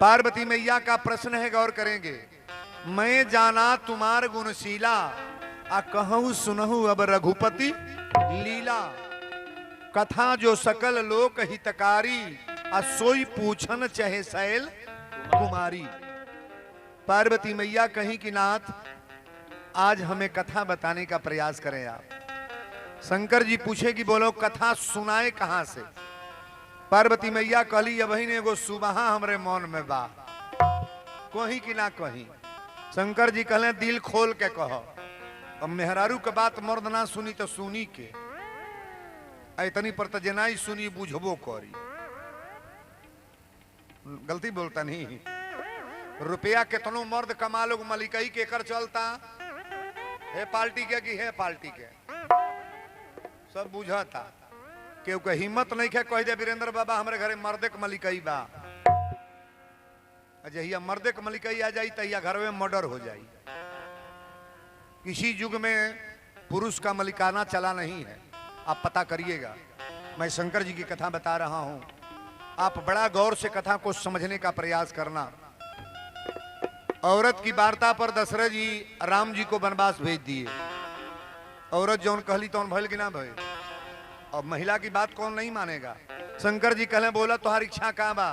पार्वती मैया का प्रश्न है, गौर करेंगे। मैं जाना तुम्हार गुणशीला, आ कहूँ सुनहु अब रघुपति लीला। कथा जो सकल लोक हितकारी, आ सोई पूछन चहे शैल कुमारी। पार्वती मैया कहीं कि नाथ आज हमें कथा बताने का प्रयास करें आप। शंकर जी पूछे कि बोलो कथा सुनाए कहां से। पार्वती मैया कहली अब ने एगो सुबहा हमरे मन में बा, कहीं कि ना कहीं। शंकर जी कहले दिल खोल के कहो। अब मेहरारू के बात मर्द ना सुनी तो सुनी के इतनी पर तो जेनाई सुनी बुझबो करी। गलती बोलता नहीं। रुपया कितनो मर्द कमा लोग मलिकई के कर चलता है पार्टी के कि है पार्टी के सब बुझाता। केहू के हिम्मत नहीं है कह दे वीरेंद्र बाबा हमारे घरे मर्दे के मलिकई बा। जहिया मर्दे के मलिकई आ जाई तहिया घर में मर्डर हो जाई। किसी युग में पुरुष का मलिकाना चला नहीं है, आप पता करिएगा। मैं शंकर जी की कथा बता रहा हूं, आप बड़ा गौर से कथा को समझने का प्रयास करना। औरत की वार्ता पर दशरथ जी राम जी को वनवास भेज दिए। औरत जौन कहली तौन भइल कि ना भइल। अब महिला की बात कौन नहीं मानेगा। शंकर जी कहले बोला तुम्हारी इच्छा का बा।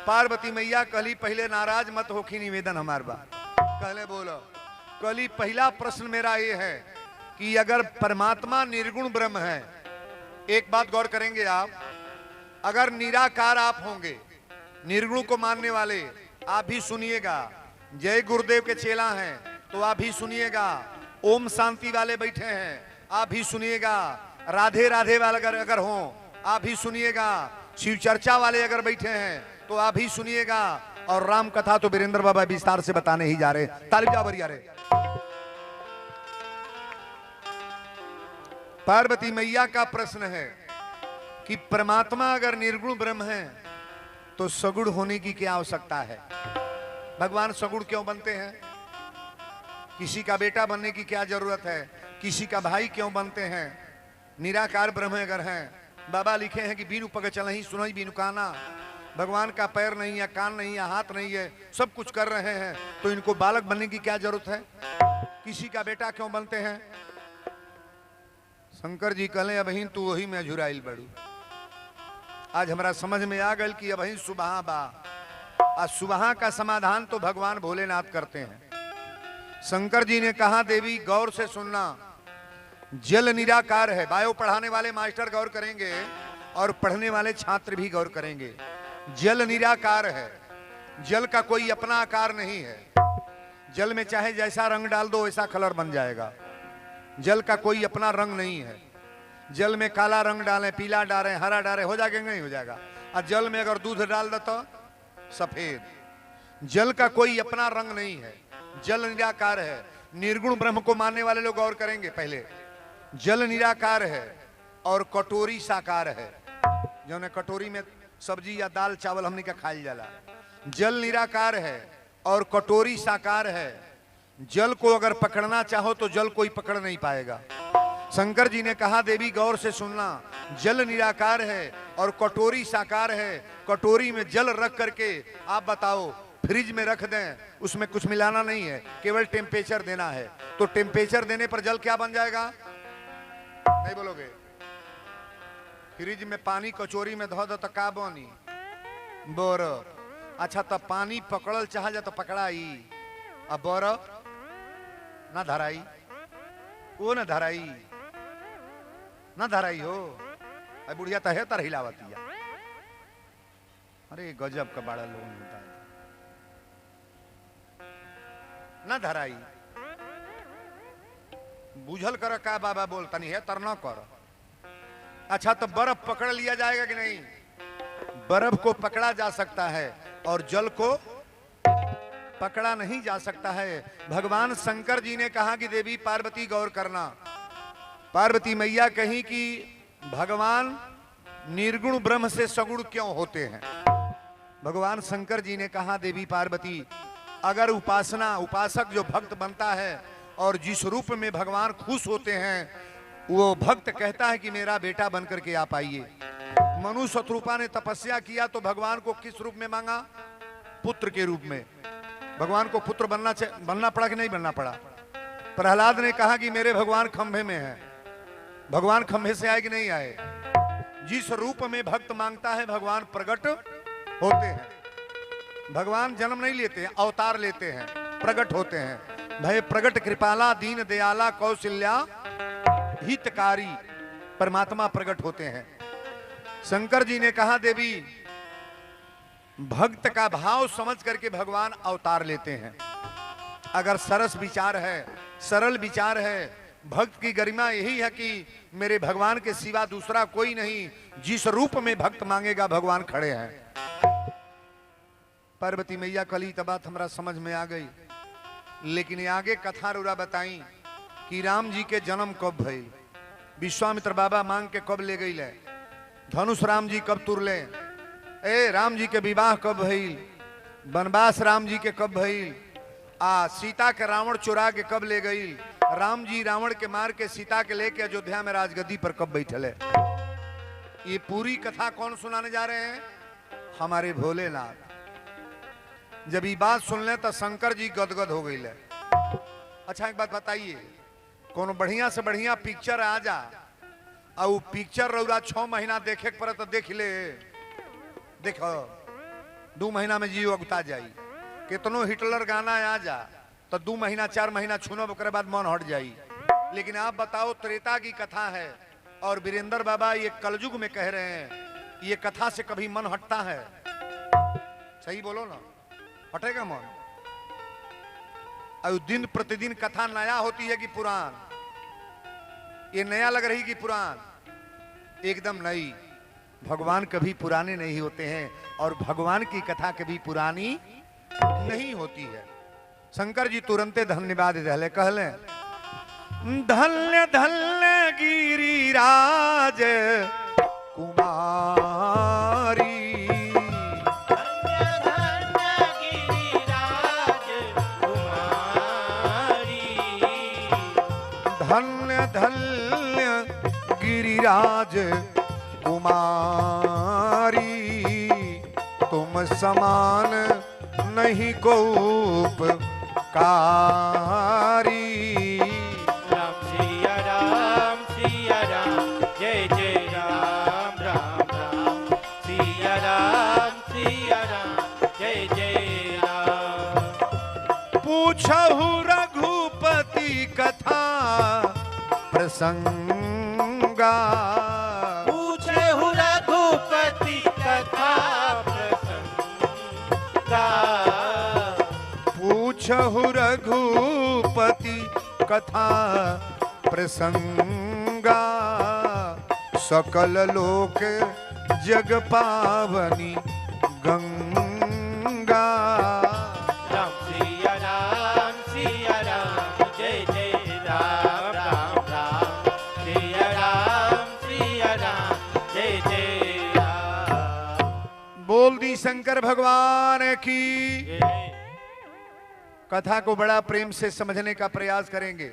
पार्वती मैया कहली पहले नाराज मत होखी, निवेदन हमार बा। कहले बोलो। कहली पहला प्रश्न मेरा ये है कि अगर परमात्मा निर्गुण ब्रह्म है, एक बात गौर करेंगे आप, अगर निराकार आप होंगे, निर्गुण को मानने वाले आप भी सुनिएगा, जय गुरुदेव के चेला हैं तो आप भी सुनिएगा, ओम शांति वाले बैठे हैं आप भी सुनिएगा, राधे राधे वाले अगर हों आप भी सुनिएगा, शिव चर्चा वाले अगर बैठे हैं तो आप भी सुनिएगा, और राम कथा तो वीरेंद्र बाबा विस्तार से बताने ही जा रहे। तारीफ जा बरिया रे। पार्वती मैया का प्रश्न है कि परमात्मा अगर निर्गुण ब्रह्म है तो सगुण होने की क्या आवश्यकता है। भगवान सगुण क्यों बनते हैं? किसी का बेटा बनने की क्या जरूरत है? किसी का भाई क्यों बनते हैं? निराकार ब्रह्म अगर हैं, बाबा लिखे हैं कि बीनु पग चलहि सुनहि बीनु काना। भगवान का पैर नहीं है, कान नहीं है, हाथ नहीं है, सब कुछ कर रहे हैं, तो इनको बालक बनने की क्या जरूरत है? किसी का बेटा क्यों बनते हैं? शंकर जी कहले अबही तू वही में झुराइल बड़ू। आज हमारा समझ में आ गल कि अबही सुबह बा। आज सुबह का समाधान तो भगवान भोलेनाथ करते हैं। शंकर जी ने कहा देवी गौर से सुनना, जल निराकार है। बायो पढ़ाने वाले मास्टर गौर करेंगे और पढ़ने वाले छात्र भी गौर करेंगे। जल निराकार है, जल का कोई अपना आकार नहीं है। जल में चाहे जैसा रंग डाल दो वैसा कलर बन जाएगा। जल का कोई अपना रंग नहीं है। जल में काला रंग डालें, पीला डालें, हरा डालें, हो जाएगा नहीं हो जाएगा। और जल में अगर दूध डाल दो तो सफेद। जल का कोई अपना रंग नहीं है, जल निराकार है। निर्गुण ब्रह्म को मानने वाले लोग गौर करेंगे। पहले जल निराकार है और कटोरी साकार है, जो ने कटोरी में सब्जी या दाल चावल हमने का खाई जाला। जल निराकार है और कटोरी साकार है। जल को अगर पकड़ना चाहो तो जल कोई पकड़ नहीं पाएगा। शंकर जी ने कहा देवी गौर से सुनना, जल निराकार है और कटोरी साकार है। कटोरी में जल रख करके आप बताओ फ्रिज में रख दें, उसमें कुछ मिलाना नहीं है, केवल टेम्परेचर देना है। तो टेम्परेचर देने पर जल क्या बन जाएगा? नहीं बोलोगे? फ्रिज में पानी कचोरी में धो दो तो का बनी? बर्फ। अच्छा तो पानी पकड़ल चाह जा तो पकड़ाई, अब बर्फ ना धराई, वो ना धराई, ना धराई हो। अब बुढ़िया तो है तर हिलावतिया। अरे गजब का बड़ा लोग होता है, ना धराई। बुझल कर का बाबा बोलता नहीं है तर न कर। अच्छा तो बर्फ पकड़ लिया जाएगा कि नहीं? बर्फ को पकड़ा जा सकता है और जल को पकड़ा नहीं जा सकता है। भगवान शंकर जी ने कहा कि देवी पार्वती गौर करना। पार्वती मैया कही कि भगवान निर्गुण ब्रह्म से सगुण क्यों होते हैं? भगवान शंकर जी ने कहा देवी पार्वती अगर उपासना उपासक जो भक्त बनता है और जिस रूप में भगवान खुश होते हैं, वो भक्त कहता है कि मेरा बेटा बनकर के आप आइए। मनु शत्रुपा ने तपस्या किया तो भगवान को किस रूप में मांगा? पुत्र के रूप में। भगवान को पुत्र बनना पड़ा कि नहीं बनना पड़ा? प्रहलाद ने कहा कि मेरे भगवान खंभे में है। भगवान खंभे से आए कि नहीं आए? जिस रूप में भक्त मांगता है भगवान प्रकट होते हैं। भगवान जन्म नहीं लेते, अवतार लेते हैं, प्रकट होते हैं। भय प्रकट कृपाला दीन दयाला कौशल्या हितकारी, परमात्मा प्रकट होते हैं। शंकर जी ने कहा देवी भक्त का भाव समझ करके भगवान अवतार लेते हैं। अगर सरस विचार है, सरल विचार है, भक्त की गरिमा यही है कि मेरे भगवान के सिवा दूसरा कोई नहीं, जिस रूप में भक्त मांगेगा भगवान खड़े हैं। पार्वती मैया कली तब बात हमरा समझ में आ गई, लेकिन ये आगे कथा रूरा बताई कि राम जी के जन्म कब भइल, विश्वामित्र बाबा मांग के कब ले गई, धनुष राम जी कब तुरले, राम जी के विवाह कब भइल, वनवास राम जी के कब भइल, सीता के रावण चुरा के कब ले गई, राम जी रावण के मार के सीता के लेके अयोध्या में राजगद्दी पर कब बैठले। ये पूरी कथा कौन सुनाने जा रहे हैं? हमारे भोलेनाथ। जब ये बात सुन ले तो शंकर जी गदगद हो गई। अच्छा एक बात बताइए, कोनो बढ़िया से बढ़िया पिक्चर आ जा और वो पिक्चर रौरा 6 महीना देखे पड़े तो देख ले, देखो 2 महीना में जीव अगुता जाई। कितनो हिटलर गाना आ जा तो 2 महीना 4 महीना छूनो, ओकरे बाद मन हट जाई। लेकिन आप बताओ, त्रेता की कथा है और वीरेंद्र बाबा ये कलयुग में कह रहे हैं, ये कथा से कभी मन हटता है? सही बोलो ना, हटेगा मन? और दिन प्रतिदिन कथा नया होती है कि पुरान? ये नया लग रही कि पुरान? एकदम नई। भगवान कभी पुराने नहीं होते हैं और भगवान की कथा कभी पुरानी नहीं होती है। शंकर जी तुरंते धन्यवाद दहले, कहले धन्य धन्य गिरिराज कुमारी, धन्य धन्य गिरिराज कुमारी, तुम समान नहीं को उपकारी। राम सिया राम जय जय राम राम राम, सिया राम जय जय राम। पूछहु रघुपति कथा प्रसंगा, पूछहु रघुपति कथा प्रसंगा, पूछहु रघुपति कथा प्रसंगा, सकल लोक जग पावनी गंगा। राम सिया राम जय जय राम राम राम, सिया राम जय जय राम। बोल दी शंकर भगवान की। कथा को बड़ा प्रेम से समझने का प्रयास करेंगे।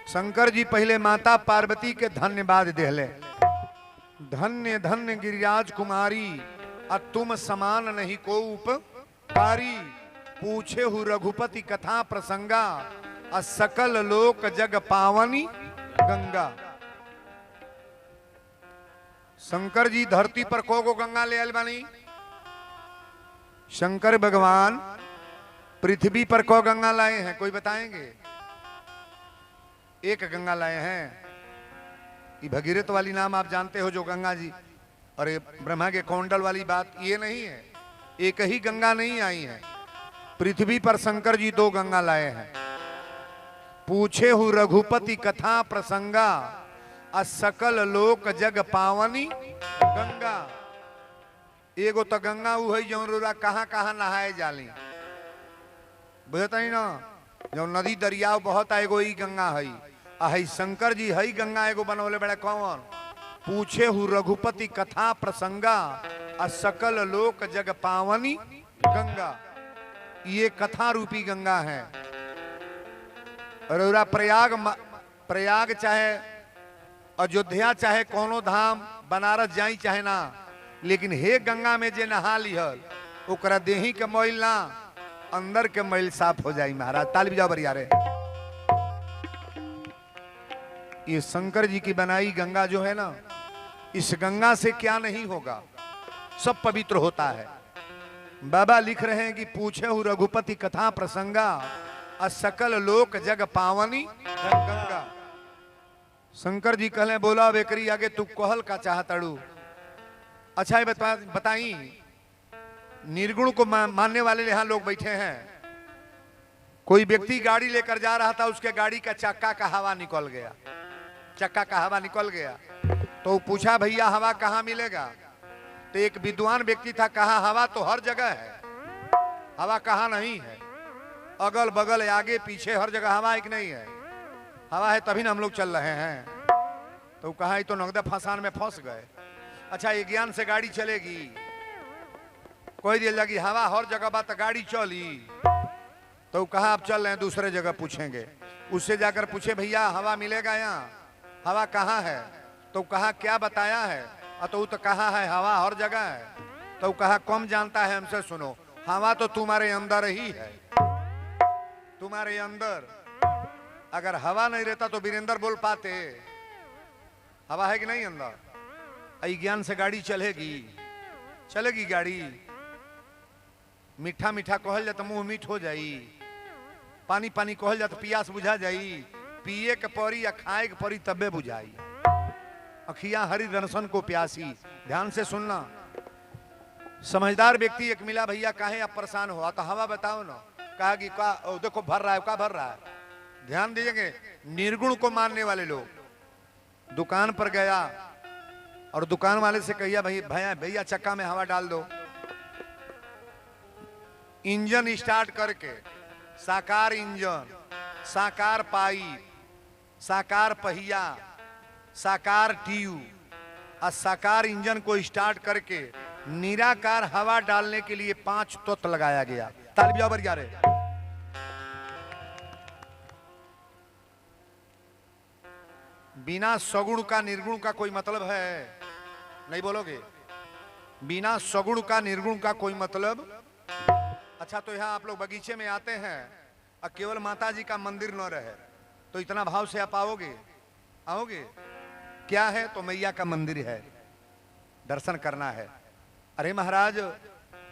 शंकर जी पहले माता पार्वती के धन्यवाद देहले, धन्य धन्य गिरिराज कुमारी, तुम समान नहीं को उपकारी। पूछे हु रघुपति कथा प्रसंगा, सकल लोक जग पावनी गंगा। शंकर जी धरती पर को गंगा ले आयल बानी? शंकर भगवान पृथ्वी पर को गंगा लाए हैं? कोई बताएंगे? एक गंगा लाए हैं। ये भगीरथ वाली नाम आप जानते हो जो गंगा जी, और ये ब्रह्मा के कौंडल वाली बात ये नहीं है। एक ही गंगा नहीं आई है, पृथ्वी पर शंकर जी 2 गंगा लाए हैं। पूछे हु रघुपति कथा प्रसंगा, सकल लोक जग पावनी गंगा। एगो तो गंगा उ है जौन कहाँ कहाँ नहाए जाली, बुझता ही ना, जो नदी दरिया बहुत है, एगो ही गंगा है। है शंकर जी है गंगा एगो बनौले बड़े कौन? पूछे हु रघुपति कथा प्रसंगा, सकल लोक जग पावनी गंगा। ये कथा रूपी गंगा है। रौरा प्रयाग चाहे अयोध्या चाहे कोनो धाम बनारस जाई चाहे ना, लेकिन हे गंगा में जे नहा लिहल ओकरा देही के मैल ना अंदर के मैल साफ हो जाई महाराज। ताली बजाओ बरिया रे। ये शंकर जी की बनाई गंगा जो है ना, इस गंगा से क्या नहीं होगा, सब पवित्र होता है। बाबा लिख रहे हैं कि पूछे हूँ रघुपति कथा प्रसंगा, असकल लोक जग पावनी गंगा। शंकर जी कहले बोला बेकरी आगे तू कहल का चाहतड़ू। अच्छा ये बताई, निर्गुण को मानने वाले यहाँ लोग बैठे हैं। कोई व्यक्ति गाड़ी लेकर जा रहा था, उसके गाड़ी का चक्का का हवा निकल गया, चक्का का हवा निकल गया। तो पूछा भैया हवा कहाँ मिलेगा? तो एक विद्वान व्यक्ति था, कहा हवा तो हर जगह है। हवा कहाँ नहीं है? अगल बगल आगे पीछे हर जगह हवा एक नहीं है। हवा है तभी ना हम लोग चल रहे हैं। तो कहा तो नगदा फंसान में फंस गए। अच्छा ये ज्ञान से गाड़ी चलेगी? कोई दिल लगी हवा हर जगह बात गाड़ी चली। तो कहा आप चल रहे हैं दूसरे जगह पूछेंगे। उससे जाकर पूछे भैया हवा मिलेगा यहाँ? हवा कहाँ है? तो कहा क्या बताया है? तो कहा है हवा हर जगह है। तो कहा कम जानता है हमसे, सुनो हवा तो तुम्हारे अंदर ही है, तुम्हारे अंदर। अगर हवा नहीं रहता तो वीरेंद्र बोल पाते। हवा है कि नहीं अंदर? ज्ञान से गाड़ी चलेगी, चलेगी गाड़ी। मीठा मीठा कहल जाता मुंह मीठ हो जाई, पानी पानी कहल जाता पियास बुझा जाई। पिए के परी या खाए के परी तबे बुझाई। अखियां हरि दर्शन को प्यासी। ध्यान से सुनना। समझदार व्यक्ति एक मिला, भैया काहे आप परेशान हो? तो हवा बताओ ना। कहा कि का देखो भर रहा है, का भर रहा है? ध्यान दीजिएगा, निर्गुण को मानने वाले लोग दुकान पर गया और दुकान वाले से कहिया भैया भैया चक्का में हवा डाल दो। इंजन स्टार्ट करके साकार इंजन, साकार पाइप, साकार पहिया, साकार ट्यूब और साकार इंजन को स्टार्ट करके निराकार हवा डालने के लिए 5 तत्व लगाया गया। ताली बजाओ बरिया रे। बिना सगुण का निर्गुण का कोई मतलब है? नहीं बोलोगे? बिना सगुण का निर्गुण का कोई मतलब। अच्छा तो यहाँ आप लोग बगीचे में आते हैं और केवल माता जी का मंदिर न रहे तो इतना भाव से आप आओगे? आओगे? क्या है? तो मैया का मंदिर है, दर्शन करना है। अरे महाराज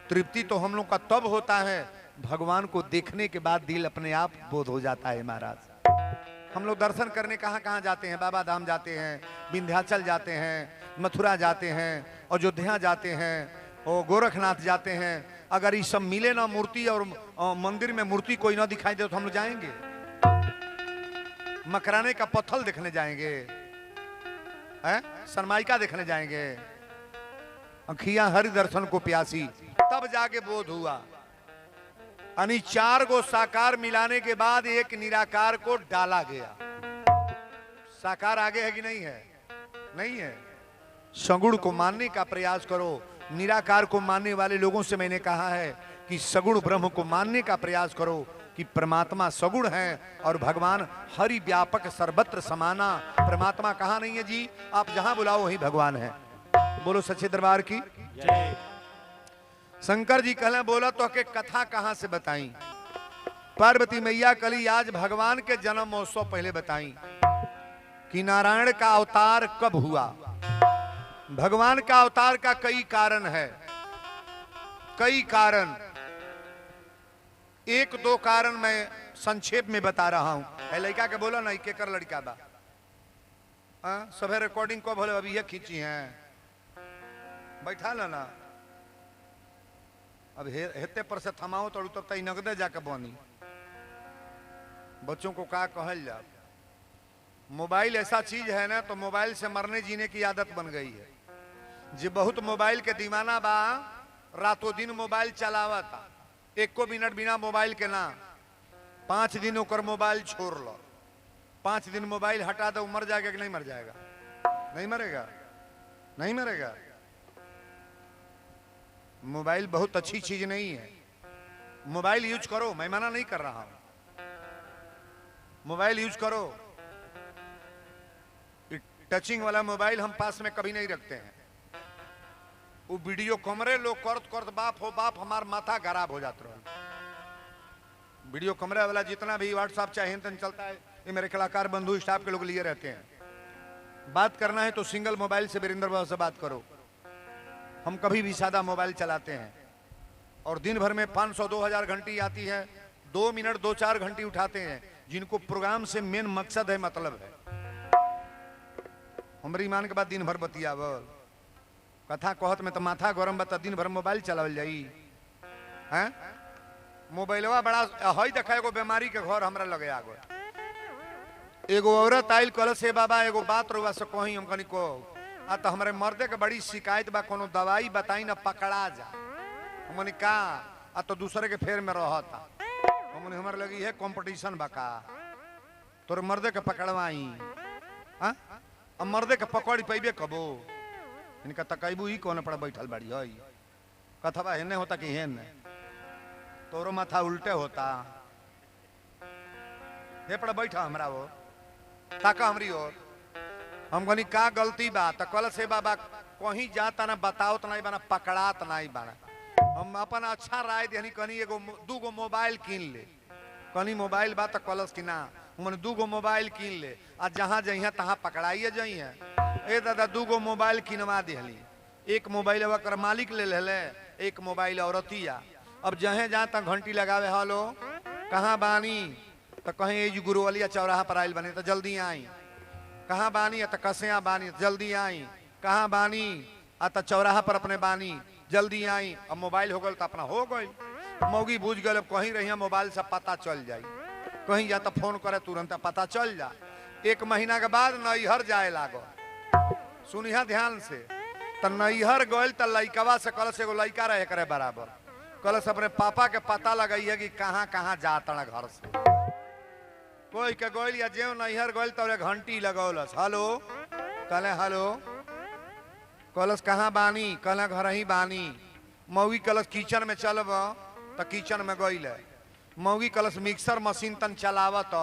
तृप्ति तो हम लोग का तब होता है भगवान को देखने के बाद दिल अपने आप बोध हो जाता है महाराज। हम लोग दर्शन करने कहाँ कहाँ जाते हैं? बाबा धाम जाते हैं, विंध्याचल जाते हैं, मथुरा जाते हैं, अयोध्या जाते हैं, और गोरखनाथ जाते हैं। अगर ये सब मिले ना मूर्ति और मंदिर में मूर्ति कोई ना दिखाई दे तो हम लोग जाएंगे? मकराने का पत्थल देखने जाएंगे? सनमाइका देखने जाएंगे? अखियां हरि दर्शन को प्यासी। तब जाके बोध हुआ। यानी 4 गो साकार मिलाने के बाद एक निराकार को डाला गया। साकार आगे है कि नहीं है? नहीं है। सगुण को मानने का प्रयास करो। निराकार को मानने वाले लोगों से मैंने कहा है कि सगुण ब्रह्म को मानने का प्रयास करो कि परमात्मा सगुण है और भगवान हरि व्यापक सर्वत्र समाना। परमात्मा कहाँ नहीं है जी? आप जहां बुलाओ वहीं भगवान है। बोलो सच्चे दरबार की जय। शंकर जी कहले बोला तो के कथा कहां से बताई? पार्वती मैया कली आज भगवान के जन्म महोत्सव पहले बताई कि नारायण का अवतार कब हुआ। भगवान का अवतार का कई कारण है, कई कारण। 1-2 कारण मैं संक्षेप में बता रहा हूं। लड़का के बोला ना केकर लड़का बा? सभे रिकॉर्डिंग को बोले अभी ये खींची हैं, बैठा ना। अब हेते पर से थमाओ तो तब तक नगदे जाके बनी। बच्चों को क्या कहल जा? मोबाइल ऐसा चीज है ना, तो मोबाइल से मरने जीने की आदत बन गई है। जो बहुत मोबाइल के दीवाना बा, रातों दिन मोबाइल चलावा था, 1 मिनट बिना मोबाइल के ना। 5 दिन होकर मोबाइल छोड़ लो, 5 दिन मोबाइल हटा दो, मर जाएगा कि नहीं मर जाएगा? नहीं मरेगा, नहीं मरेगा। मोबाइल बहुत अच्छी चीज नहीं है, मोबाइल यूज करो, मैं मना नहीं कर रहा हूं, मोबाइल यूज करो। टचिंग वाला मोबाइल हम पास में कभी नहीं रखते हैं। वो वीडियो कमरे लोग करत करत बाप हो बाप हमार माथा खराब हो जाता रहा। वीडियो कमरे वाला जितना भी व्हाट्सएप चाहे तन चलता है, ये मेरे कलाकार बंधु स्टाफ के लोग लिए रहते हैं। बात करना है तो सिंगल मोबाइल से वीरेंद्र बाबू से बात करो। हम कभी भी सादा मोबाइल चलाते हैं और दिन भर में 500-2000 घंटी आती है, 2 मिनट 2-4 घंटी उठाते हैं, जिनको प्रोग्राम से मेन मकसद है, मतलब है हमारी मान के बाद दिन भर बतियावल कथा कहत में तो माथा गरम बता, दिन भर मोबाइल चलावल जाई हैं। मोबाइलवा बड़ा हई देखा, एगो बीमारी के घर हमरा लगे आ गए। एगो औरत आइल कल से बाबा एगो बात रुआ से कही, हम कनी को आ तो हमारे मर्दे के बड़ी शिकायत बा, कोनो दवाई बताई ना पकड़ा जा। हमने कहा आ तो दूसरे के फेर में रहता। हमने हमारे लगी है कंपटीशन बा का तोर मर्दे के पकड़वाई। हाँ अब मर्दे के पकड़ी पैबे कबो, इनका तकैबू ही कौन पड़ा बैठल बाड़ी है कथवा हेने होता कि हेने तोरो माथा उल्टे होता। हे पड़ा बैठा हमरा वो ताका हमरी ओर। हम कनी का गलती बा त कल से बाबा कहीं जाता ना बताओ तो नहीं बना, पकड़ात नहीं बना। हम अपन अच्छा राय देनी, कनी एगो 2 मोबाइल कीन ले। कनी मोबाइल बा त कलस की ना, हमने 2 मोबाइल कीन ले आ जहाँ जइहा तहाँ पकड़ाइए जइहे। ए दादा 2 मोबाइल किनवा दिहली, एक मोबाइल कर मालिक ले ले, एक मोबाइल औरतिया। अब जहे जहाँ तक घंटी लगावे, हेलो कहाँ बानी तो कहीं गुरुवलिया चौराहा पर आइल बने तो जल्दी आई, कहाँ बानी तो कसिया बानी तो जल्दी आई, कहाँ बानी तो चौराहा पर अपने बानी जल्दी आई। अब मोबाइल हो गल तो अपना हो गई, मौगी बुझ गए। अब कहीं रही मोबाइल से पता चल जाई, कहीं जा तो फोन करे तुरंत पता चल जा। 1 महीना के बाद नैहर जाए लागो, सुनिहा ध्यान से। तो नैहर गल तो लइकवा से कल से एगो लइका रहे करे बराबर, कल से अपने पापा के पता लगाई है कि कहाँ कहाँ जाता घर से। कोई के गोल या जो नैहर गोल तो घंटी लगौलस, हेलो कहले हेलो, कलस कहाँ बानी, कहले घर ही बानी। मौगी कलस किचन में चलब तो किचन में गईल। मौगी कलस मिक्सर मशीन तन चलावत,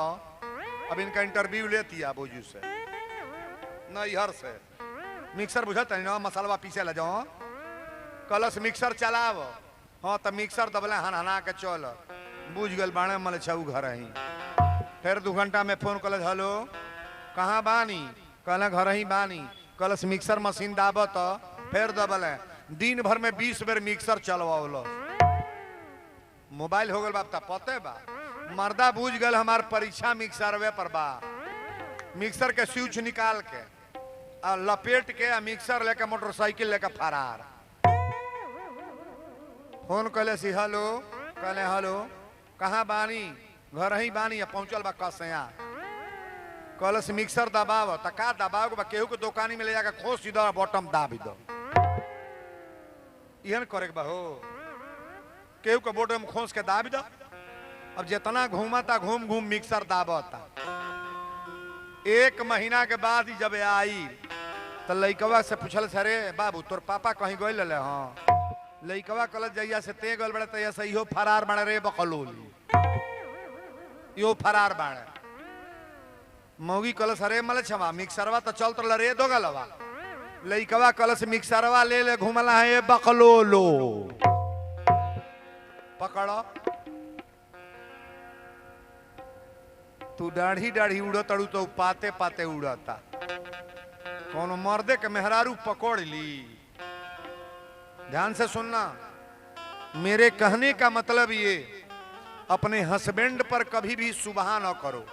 अब इनका इंटरव्यू लेती है बोझू से नैहर से। मिक्सर बुझत है ना, मसाला पीसे ला जाओ, कलस मिक्सर चलाव। हाँ तो मिक्सर दबले हना के चल, बुझ गल बाणे मल छऊ घर ही। फिर 2 घंटा में फोन कलस, हेलो कहाँ बानी, कहले घर ही बानी। कलस मिक्सर मशीन दाबत, फिर दबले। दिन भर में 20 बेर मिक्सर चलवाओ। मोबाइल हो गल बाप पते बा, मर्दा बुझ गल हमार परीक्षा मिक्सरवे पर बा। मिक्सर के स्विच निकाल के आ लपेट के आ मिक्सर लेके मोटरसाइकिल लेके फरार। फोन कले सी, हेलो कहले हेलो कहाँ बानी, घर ही बानी। पहुंचल बा कसिया, कलस मिक्सर दबाव त का दबाव बा, केहू के दुकानी में ले जाकर खोस दो, बटन दाबी दो, इहन करे के बा हो। केहू के बटन खोस के दाबी दो। अब जितना घूमता घूम घूम मिक्सर दाबता। 1 महीना के बाद जब आई तो लइकवा से पूछल, सरे बाबू तोर पापा कहीं गइल ले? हाँ। लइकवा कलस जइया से ते गल बड़े तैया से इहो फरार बाड़े रे बकलोली, इहो फरार बाड़े। मौगी कलस, अरे मल छवा मिक्सरवा तो चल तो रे दो गलवा। लइकवा कलस मिक्सरवा ले ले घूमला है बकलोलो। पकड़ो तू दाढ़ी दाढ़ी उड़त अड़ू तो पाते पाते उड़ता। कौन मर्दे के मेहरारू पकड़ ली। ध्यान से सुनना, मेरे कहने का मतलब ये, अपने हस्बैंड पर कभी भी सुबह न करो,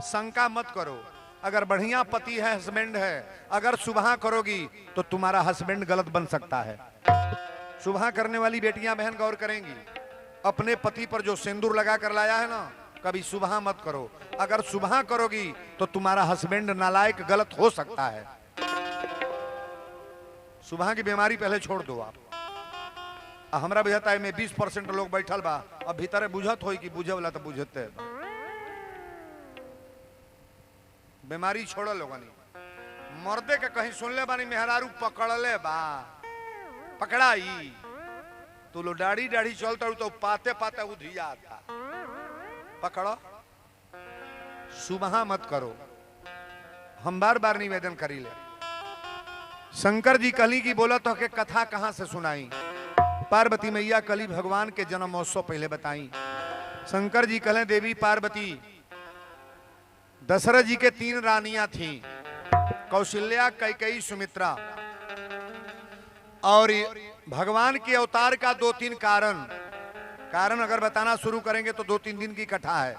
शंका मत करो। अगर बढ़िया पति है, हस्बैंड है, अगर सुबह करोगी तो तुम्हारा हस्बैंड गलत बन सकता है। सुबह करने वाली बेटियां बहन गौर करेंगी, अपने पति पर जो सिंदूर लगा कर लाया है ना, कभी सुबह मत करो। अगर सुबह करोगी तो तुम्हारा हस्बैंड नालायक गलत हो सकता है। सुबह की बीमारी पहले छोड़ दो आप। हमरा बुझता है में 20% लोग बैठल बा, अब भीतर बुझत हो कि बुझे वाला तो बुझते। बीमारी छोड़ो लोगनी। मर्दे के कहीं सुन ले बानी मेहरारू पकड़ले बा, पकड़ाई तो लो दाढ़ी दाढ़ी चलता तो पाते पाते उधिया था। पकड़ो, सुबह मत करो। हम बार बार निवेदन करी ले, शंकर जी कली की बोला तो के कथा कहां से सुनाई। पार्वती मैया कली भगवान के जन्म महोत्सव पहले बताई। शंकर जी कहें देवी पार्वती, दशरथ जी के 3 रानियां थीं, कौशल्या, कैकेयी, सुमित्रा। और भगवान के अवतार का 2-3 कारण अगर बताना शुरू करेंगे तो 2-3 दिन की कथा है।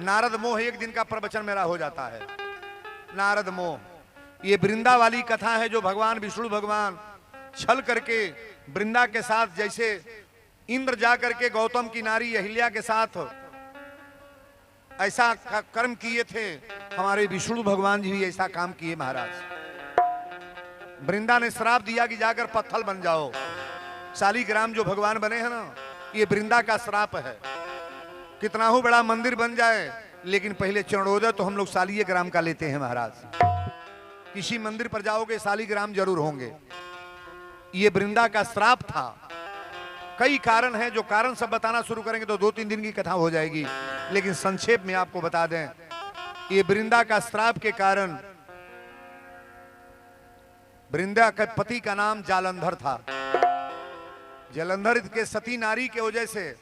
नारद मोह 1 दिन का प्रवचन मेरा हो जाता है। नारद मोह ये वृंदा वाली कथा है, जो भगवान विष्णु भगवान छल करके वृंदा के साथ, जैसे इंद्र जा करके गौतम की नारी अहिल्या के साथ ऐसा कर्म किए थे, हमारे विष्णु भगवान जी भी ऐसा काम किए महाराज। वृंदा ने श्राप दिया कि जाकर पत्थर बन जाओ। शालिग्राम जो भगवान बने हैं ना, ये वृंदा का श्राप है। कितना हो बड़ा मंदिर बन जाए, लेकिन पहले चरणोदय तो हम लोग शालिग्राम का लेते हैं महाराज। किसी मंदिर पर जाओगे शालिग्राम जरूर होंगे। ये वृंदा का श्राप था। कई कारण हैं, जो कारण सब बताना शुरू करेंगे तो 2-3 दिन की कथा हो जाएगी, लेकिन संक्षेप में आपको बता दें, ये वृंदा का श्राप के कारण, वृंदा के पति का नाम जालंधर था। जालंधर के सती नारी के वजह से,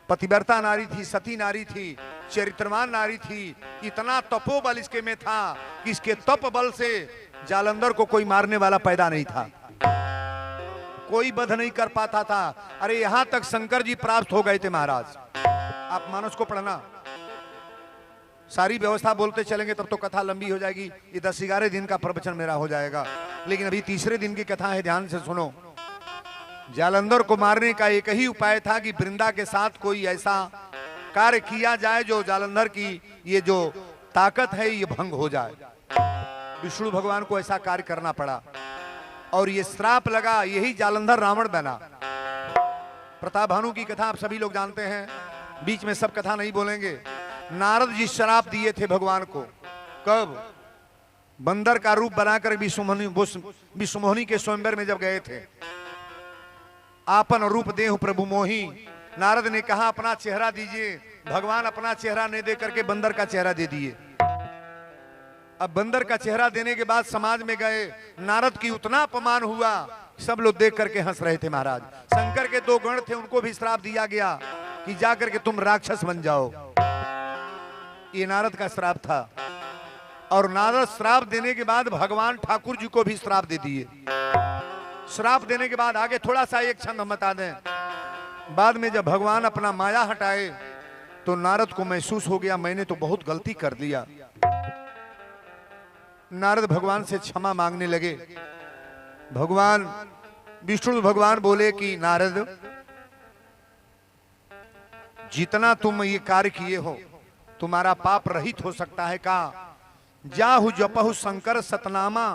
पतिव्रता नारी थी, सती नारी थी, चरित्रवान नारी थी, इतना तपोबल इसके में था कि इसके तप बल से जालंधर को कोई मारने वाला पैदा नहीं था, कोई वध नहीं कर पाता था। अरे यहां तक शंकर जी प्राप्त हो गए थे महाराज। आप मानस को पढ़ना, सारी व्यवस्था बोलते चलेंगे तब तो कथा लंबी हो जाएगी। ये 10-11 दिन का प्रवचन मेरा हो जाएगा, लेकिन अभी तीसरे दिन की कथा है, ध्यान से सुनो। जालंधर को मारने का एक ही उपाय था कि वृंदा के साथ कोई ऐसा कार्य किया जाए जो जालंधर की ये जो ताकत है ये भंग हो जाए। विष्णु भगवान को ऐसा कार्य करना पड़ा और ये श्राप लगा, यही जालंधर रावण बना। प्रताप भानु की कथा आप सभी लोग जानते हैं, बीच में सब कथा नहीं बोलेंगे। नारद जी श्राप दिए थे भगवान को। कब? बंदर का रूप बनाकर विश्वमोहिनी के स्वयंवर में जब गए थे। आपन रूप देहु प्रभु मोही, नारद ने कहा अपना चेहरा दीजिए। भगवान अपना चेहरा नहीं दे करके बंदर का चेहरा दे दिए। अब बंदर का चेहरा देने के बाद समाज में गए, नारद की उतना अपमान हुआ, सब लोग देख करके हंस रहे थे महाराज। शंकर के 2 गण थे, उनको भी श्राप दिया गया कि जाकर के तुम राक्षस बन जाओ। ये नारद का श्राप था। और नारद श्राप देने के बाद भगवान ठाकुर जी को भी श्राप दे दिए। श्राप देने के बाद आगे थोड़ा सा एक छंद हम बता दें। बाद में जब भगवान अपना माया हटाए तो नारद को महसूस हो गया मैंने तो बहुत गलती कर दिया। नारद भगवान से क्षमा मांगने लगे। भगवान विष्णु भगवान बोले कि नारद, जितना तुम ये कार्य किए हो तुम्हारा पाप रहित हो सकता है। का जाहु जपहु शंकर सतनामा,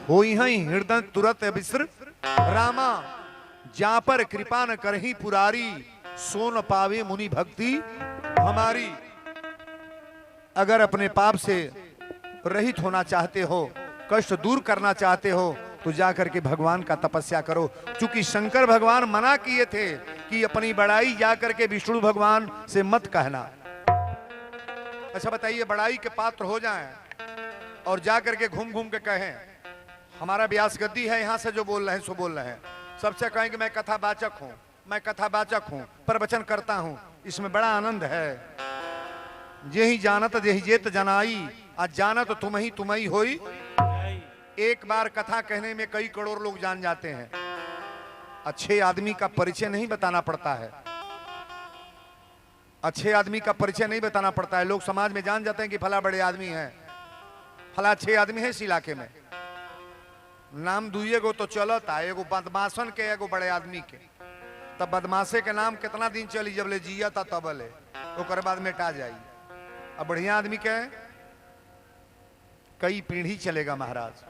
होई हई हृदय तुरत विश्र रामा, जा पर कृपा न करही पुरारी, सो न पावे मुनि भक्ति हमारी। अगर अपने पाप से रहित होना चाहते हो, कष्ट दूर करना चाहते हो, तो जाकर के भगवान का तपस्या करो। क्योंकि शंकर भगवान मना किए थे कि अपनी बड़ाई जाकर के विष्णु भगवान से मत कहना। अच्छा बताइए, बड़ाई के पात्र हो जाएं और जाकर के घूम घूम के कहें हमारा व्यास गद्दी है, यहां से जो बोल रहे हैं सो बोल रहे हैं, सबसे कहें कि मैं कथावाचक हूं, मैं कथावाचक हूं, प्रवचन करता हूं, इसमें बड़ा आनंद है। जेहि जानत जेहि जेत जनाई, आज जानत तुम ही होई। एक बार कथा कहने में कई करोड़ लोग जान जाते हैं। अच्छे आदमी का परिचय नहीं बताना पड़ता है, अच्छे आदमी का परिचय नहीं बताना पड़ता है। लोग समाज में जान जाते हैं कि फला बड़े आदमी हैं, फला अच्छे आदमी है इस इलाके में। नाम दुइए गो तो चलता, एगो बदमाशन के, एगो बड़े आदमी के। तब बदमाशे के नाम कितना दिन चली, जब ले जिया था तबले, ओकर बाद मिटा जाई। अब बढ़िया आदमी के कई पीढ़ी चलेगा महाराज।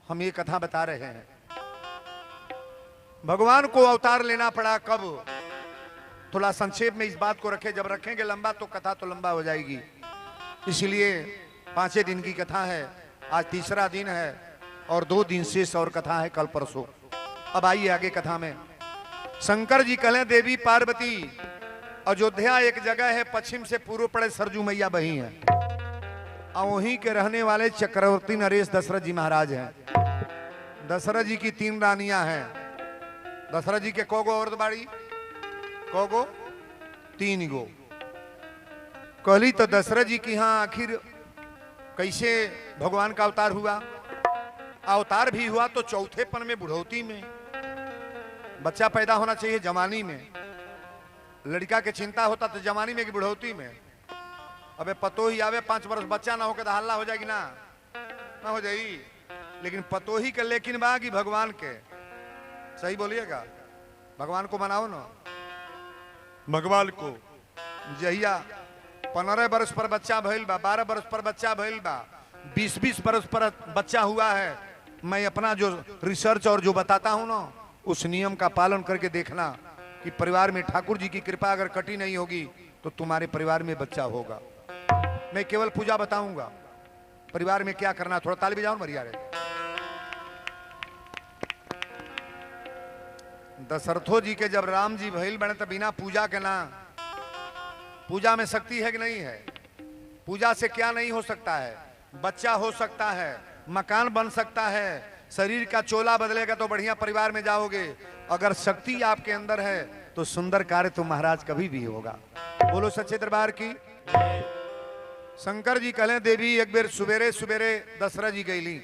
हम ये कथा बता रहे हैं। भगवान को अवतार लेना पड़ा कब? थोड़ा संक्षेप में इस बात को रखें, जब रखेंगे लंबा तो कथा तो लंबा हो जाएगी। इसलिए 5 दिन की कथा है, आज तीसरा दिन है और 2 दिन शेष और कथा है कल परसों। अब आइए आगे कथा में। शंकर जी कहें देवी पार्वती, अयोध्या एक जगह है, पश्चिम से पूर्व पड़े सरजू मैया बही है। और वहीं के रहने वाले चक्रवर्ती नरेश दशरथ जी महाराज हैं। दशरथ जी की 3 रानियां हैं। दशरथ जी के कोगो औरत बाड़ी, कोगो 3 गो। कहली तो दशरथ जी की यहाँ आखिर कैसे भगवान का अवतार हुआ? अवतार भी हुआ तो चौथेपन में, बुढ़ौती में। बच्चा पैदा होना चाहिए जवानी में। लड़का के चिंता होता तो जवानी में कि बुढ़ौती में। अबे पतो ही आवे 5 वर्ष बच्चा ना होके तो हल्ला हो जाएगी ना हो जाएगी। लेकिन पतो ही के लेकिन बा कि भगवान के, सही बोलिएगा, भगवान को मनाओ ना। भगवान को जहिया 15 वर्ष पर बच्चा भइल बा, 12 वर्ष पर बच्चा भइल बा, 20-20 वर्ष पर बच्चा हुआ है, मैं अपना जो रिसर्च और जो बताता हूं ना, उस नियम का पालन करके देखना कि परिवार में ठाकुर जी की कृपा अगर कटी नहीं होगी तो तुम्हारे परिवार में बच्चा होगा। मैं केवल पूजा बताऊंगा, परिवार में क्या करना। थोड़ा ताली बजाओ मरिया रे। दशरथो जी के जब राम जी भइल बने तो बिना पूजा के ना, पूजा में शक्ति है कि नहीं है? पूजा से क्या नहीं हो सकता है? बच्चा हो सकता है, मकान बन सकता है, शरीर का चोला बदलेगा तो बढ़िया परिवार में जाओगे। अगर शक्ति आपके अंदर है तो सुंदर कार्य तो महाराज कभी भी होगा। बोलो सच्चे दरबार की। शंकर जी कहले देवी एक बेर सुबेरे सुबेरे दशरथ जी गईली।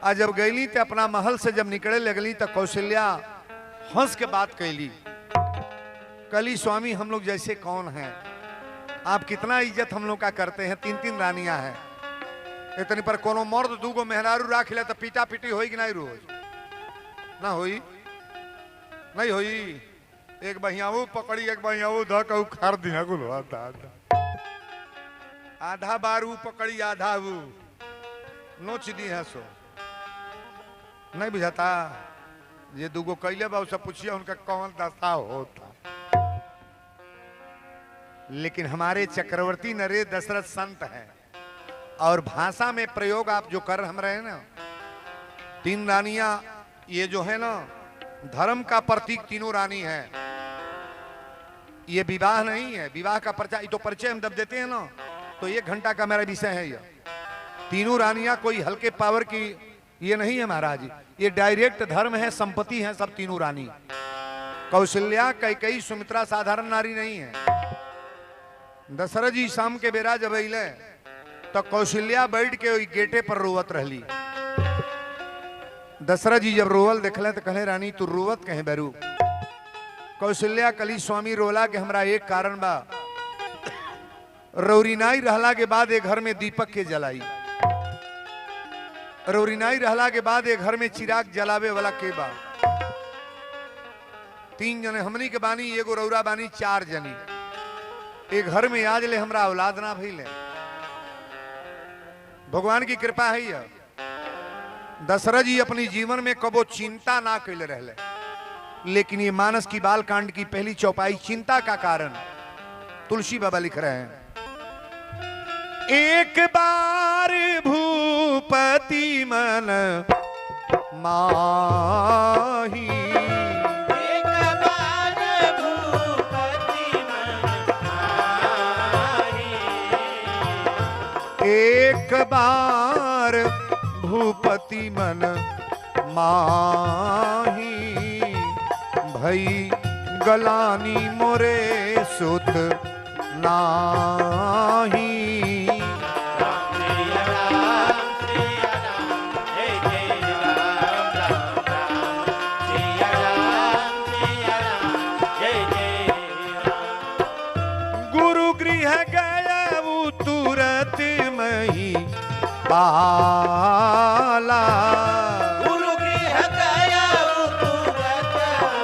आज जब गईली तो अपना महल से जब निकले लगली तो कौशल्या हंस के बात कैली। कली स्वामी हम लोग जैसे कौन हैं? आप कितना इज्जत हम लोग का करते हैं। 3-3 रानियां हैं। इतनी पर कोनो मर्द 2 गो मेहरारू राख ले तो पीटा पीटी होई कि नहीं? रोज ना होई, नहीं होई। एक बहियाऊ पकड़ी, एक बहियाऊ धक उखाड़ दिया गुलो। आधा बार वो पकड़ी, आधा वो नोच दी है। सो नहीं बुझाता? ये 2 गो कैले बा उससे पूछिए उनका कौन दशा होता। लेकिन हमारे चक्रवर्ती नरेश दशरथ संत हैं और भाषा में प्रयोग आप जो कर हम रहे हैं ना, 3 रानियां ये जो है ना धर्म का प्रतीक, तीनों रानी है। ये विवाह नहीं है, विवाह का परिचय तो परिचय हम जब देते हैं ना तो 1 घंटा का मेरा विषय है। यह तीनों रानियां कोई हल्के पावर की ये नहीं है महाराज, ये डायरेक्ट धर्म है, संपत्ति है सब तीनों रानी। कौशल्या, कैकेयी, सुमित्रा साधारण नारी नहीं है। दशरथ जी शाम के बेरा जब अइले तो कौशल्या बैठ के वही गेटे पर रोवत रहली। दशरथ जी जब रोवल देखले तो कहे रानी तू रोवत कहे बेरू? कौशल्या कली स्वामी रोला के हमरा एक कारण बा, रौरीनाई रहला के बाद एक घर में दीपक के जलाई, रौरीनाई रहला के बाद एक घर में चिराग जलावे वाला के बा। 3 जने हमनी के बानी, एगो रौरा बानी, 4 जनी। एक घर में आज ले हमरा औलाद ना भइले। भगवान की कृपा है। यह दशरथ जी अपनी जीवन में कबो चिंता ना कैले रहले, लेकिन ये मानस की बाल कांड की पहली चौपाई चिंता का कारण तुलसी बाबा लिख रहे हैं। एक बार भूपति मन माही, एक बार भूपति मन माही, एक बार भूपति मन माही, भई गलानी मोरे सुत नाही। राम सिया राम, जय जय राम राम राम, सिया राम, जय जय राम। गुरु गृह गया वो तुरत मही पाला, गुरु गृह गया वो तुरत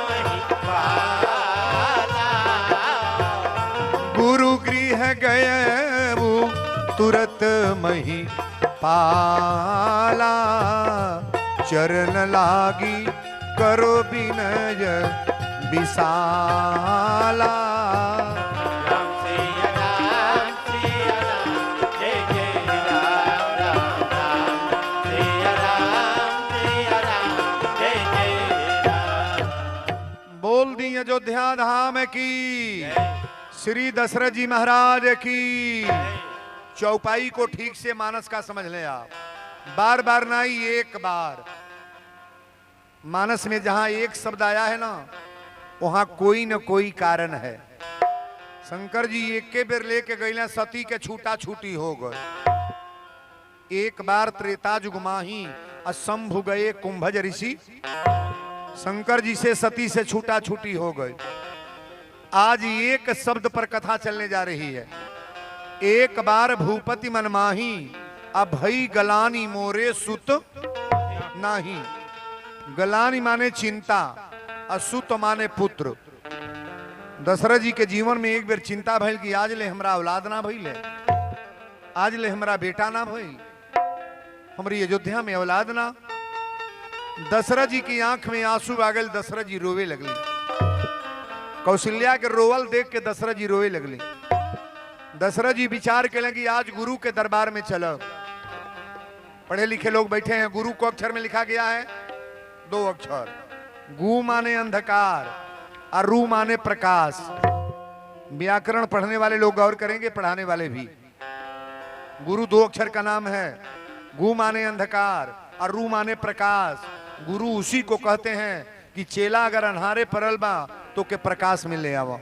वही पाला, गुरु गृह गए वो तुरत मही पाला, चरण लागी करो विनय विशाला। राम सिया राम, जय जय राम राम राम, सिया राम, जय जय राम। बोल दी अयोध्या धाम की, श्री दशरथ जी महाराज की, चौपाई को ठीक से मानस का समझ लें आप। बार बार नहीं, एक बार। मानस में जहां एक शब्द आया है ना, वहां कोई न कोई कारण है। शंकर जी एक के बेर लेके गए सती के छूटा छूटी हो गए। एक बार त्रेता जुग माही असंभु गए कुंभज ऋषि, शंकर जी से सती से छूटा छूटी हो गए। आज एक शब्द पर कथा चलने जा रही है। एक बार भूपति मन माही अभई गलानी मोरे सुत नाही। गलानी माने चिंता, असुत माने पुत्र। दशरथ जी के जीवन में एक बेर चिंता भइल कि आज ले हमरा औलाद ना भइले, आज ले हमरा बेटा ना भइल, हमारी अयोध्या में औलाद ना। दशरथ जी की आंख में आंसू आ गए, दशरथ जी रोवे लगली। कौशल्या के रोवल देख के दशरथ जी रोवे लगली। दशरथ जी विचार करें कि आज गुरु के दरबार में चलो। पढ़े लिखे लोग बैठे हैं, गुरु को अक्षर में लिखा गया है 2 अक्षर। गु माने अंधकार और रू माने प्रकाश। व्याकरण पढ़ने वाले लोग गौर करेंगे, पढ़ाने वाले भी। गुरु 2 अक्षर का नाम है। गु माने अंधकार और रू माने प्रकाश। गुरु उसी को कहते हैं कि चेला अगर अन्हारे परल बा तो के प्रकाश में ले आवो।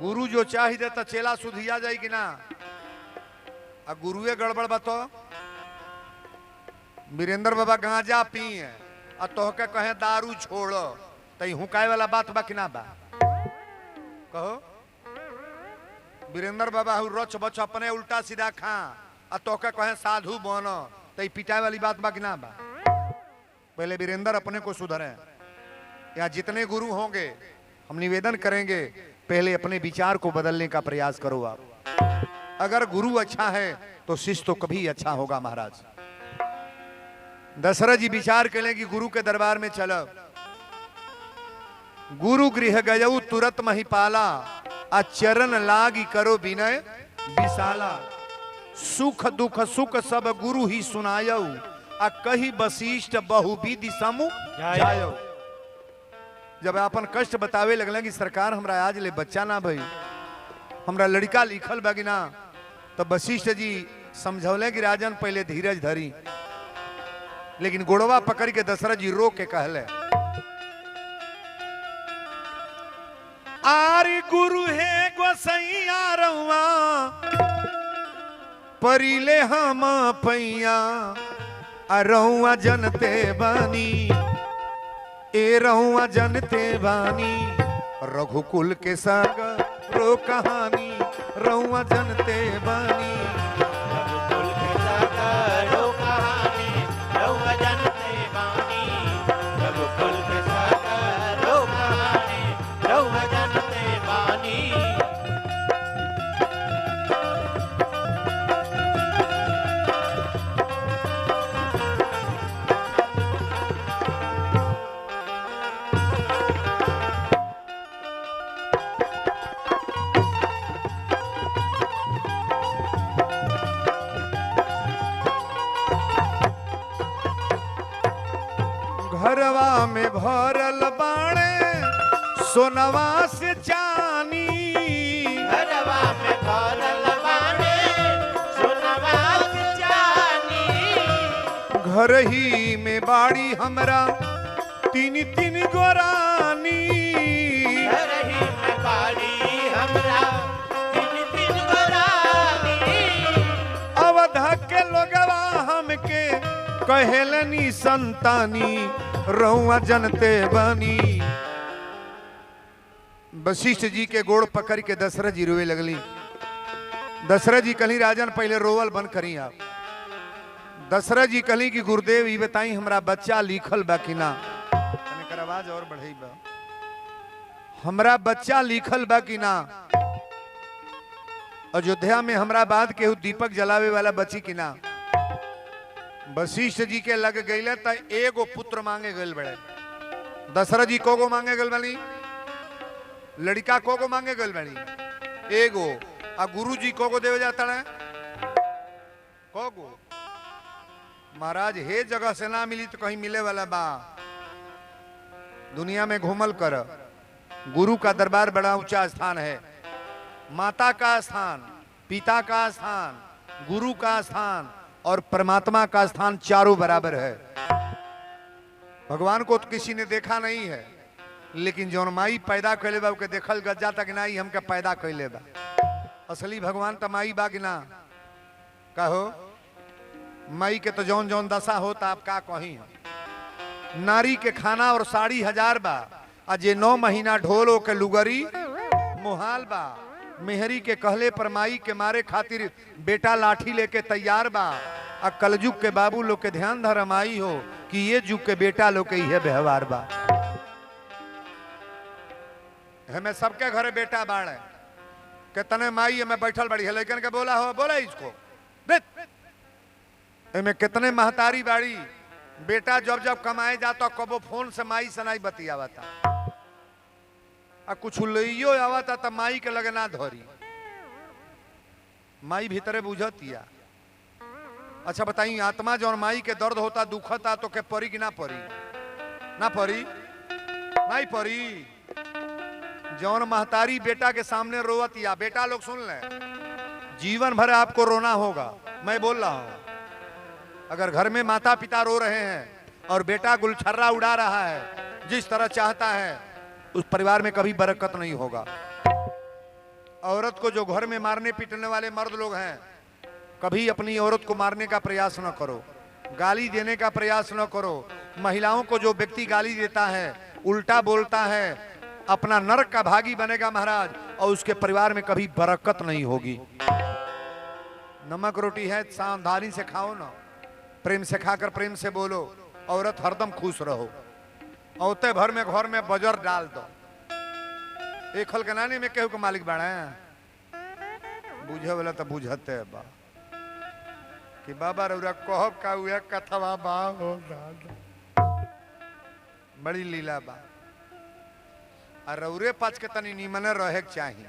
गुरु जो चाह दे तो चेला सुधिया जाए कि ना। आ गुरुए गड़बड़ बतो। वीरेंद्र बाबा गांजा पिए और तोहके कहे दारू छोड़ो, तई हुकाए वाला बात बा कि ना बा? कहो। वीरेंद्र बाबा रच बच अपने उल्टा सीधा खा और तोहके कहे साधु बनो, तई पिटाए वाली बात बा कि ना बा? पहले वीरेंद्र अपने को सुधरे। या जितने गुरु होंगे हम निवेदन करेंगे, पहले अपने विचार को बदलने का प्रयास करो आप। अगर गुरु अच्छा है तो शिष्य तो कभी अच्छा होगा महाराज। दशरथ जी विचार करें कि गुरु के दरबार में चलो। गुरु गृह गयऊ तुरत महिपाला, आचरण लागी करो विनय विशाला। सुख दुख सुख सब गुरु ही सुनायऊ, आ कही वशिष्ठ बहुविधि समूह जायऊ। जब अपन कष्ट बतावे लगल कि सरकार हमरा आज ले बच्चा ना भई, हमरा लड़का लिखल बगिना, तो वशिष्ठ जी समझौले कि राजन पहले धीरज धरी। लेकिन गोड़वा पकड़ के दशरथ जी रो के कहले, आरी गुरु है गोसैया रहुआ, परिले हम पैया, रहुआ जनते बानी, ए रहुआ जनते बानी, रघुकुल के संग रो कहानी, रहुआ जनते बानी, रघुकुल के संग रो कहानी, रहुआ जनते बानी, रघुकुल के संग रो कहानी, रहुआ जनते बानी। घरवा में भरल बाणे सोनवा से चानी, घरवा में भरल बाणे सोनवा से चानी, घर ही में बाड़ी हमरा 3 गोरानी, घर ही में बाड़ी हमरा 3 गोरानी, अवध के लोगवा हमके कहेलनी संतानी, रहुआ जनते बनी। वशिष्ठ जी के गोड़ पकड़ के दशरथ जी रोए लगली। दशरथ जी कहली राजन पहले रोवल बंद करी आप। दशरथ जी कहली कि गुरुदेव ये बताई हमरा बच्चा लिखल बा कि ना। कर आवाज और बढ़ई बा, हमरा बच्चा लिखल बा कि ना। अयोध्या में हमरा बाद केहू दीपक जलावे वाला बची कि ना। वशिष्ठ जी के लग गई तो एगो पुत्र मांगे गल बड़े। दशरथ जी को मांगे गल बनी, लड़का को मांगे गल बनी एगो, आ गुरु जी को देवे जाता है को। महाराज हे जगह से ना मिली तो कहीं मिले वाला बा। दुनिया में घूमल कर, गुरु का दरबार बड़ा ऊंचा स्थान है, माता का स्थान, पिता का स्थान, गुरु का स्थान और परमात्मा का स्थान चारों बराबर है। भगवान को तो किसी ने देखा नहीं है, लेकिन जौन माई पैदा कैले बा के देखल गज्जा तक नहीं हमके पैदा कैले बा। असली भगवान तो माई बा कि ना? कहो माई के तो जौन जौन दशा होता आप का कही हम। नारी के खाना और साड़ी 1000 बा, अजे 9 महीना ढोलो के लुगरी मुहाल बा। मेहरी के कहले पर माई के मारे खातिर बेटा लाठी लेके तैयार बा। आ कलजुग के बाबू लोग के ध्यान धर माई हो कि ये जुग के बेटा लोग के यह व्यवहार बा। हमें सबके घरे बेटा बाड़े के तने माई हमें बैठल बड़ी है, लेकिन के बोला हो बोला इसको में कितने महतारी बाड़ी बेटा जब जब कमाए जाता कबो फोन से माई से नहीं बतियावता, आ कुछ लइयो आवता त माई के लगे ना धरी। माई भीतरे बुझतिया। अच्छा बताई आत्मा जौन माई के दर्द होता दुखता तो के परी कि ना परी? ना परी? नहीं परी। जौन महतारी बेटा के सामने रोवतिया, बेटा लोग सुन ले, जीवन भर आपको रोना होगा। मैं बोल रहा हूं, अगर घर में माता पिता रो रहे हैं और बेटा गुलछर्रा उड़ा रहा है जिस तरह चाहता है, उस परिवार में कभी बरकत नहीं होगा। औरत को जो घर में मारने पीटने वाले मर्द लोग हैं, कभी अपनी औरत को मारने का प्रयास न करो, गाली देने का प्रयास न करो। महिलाओं को जो व्यक्ति गाली देता है, उल्टा बोलता है, अपना नरक का भागी बनेगा महाराज, और उसके परिवार में कभी बरकत नहीं होगी। नमक रोटी है सावधानी से खाओ ना, प्रेम से खाकर प्रेम से बोलो, औरत हरदम खुश रहो। औते भर में घर में बजर डाल दो। एक खल के नानी में केहू के मालिक बना बुझे वाला तो बुझते बा कि बाबा रउरा कहब का हुआ कथवा बा हो बड़ी लीला बा। और रउरे पाँच के तनी नीमने रहे के चाहिए।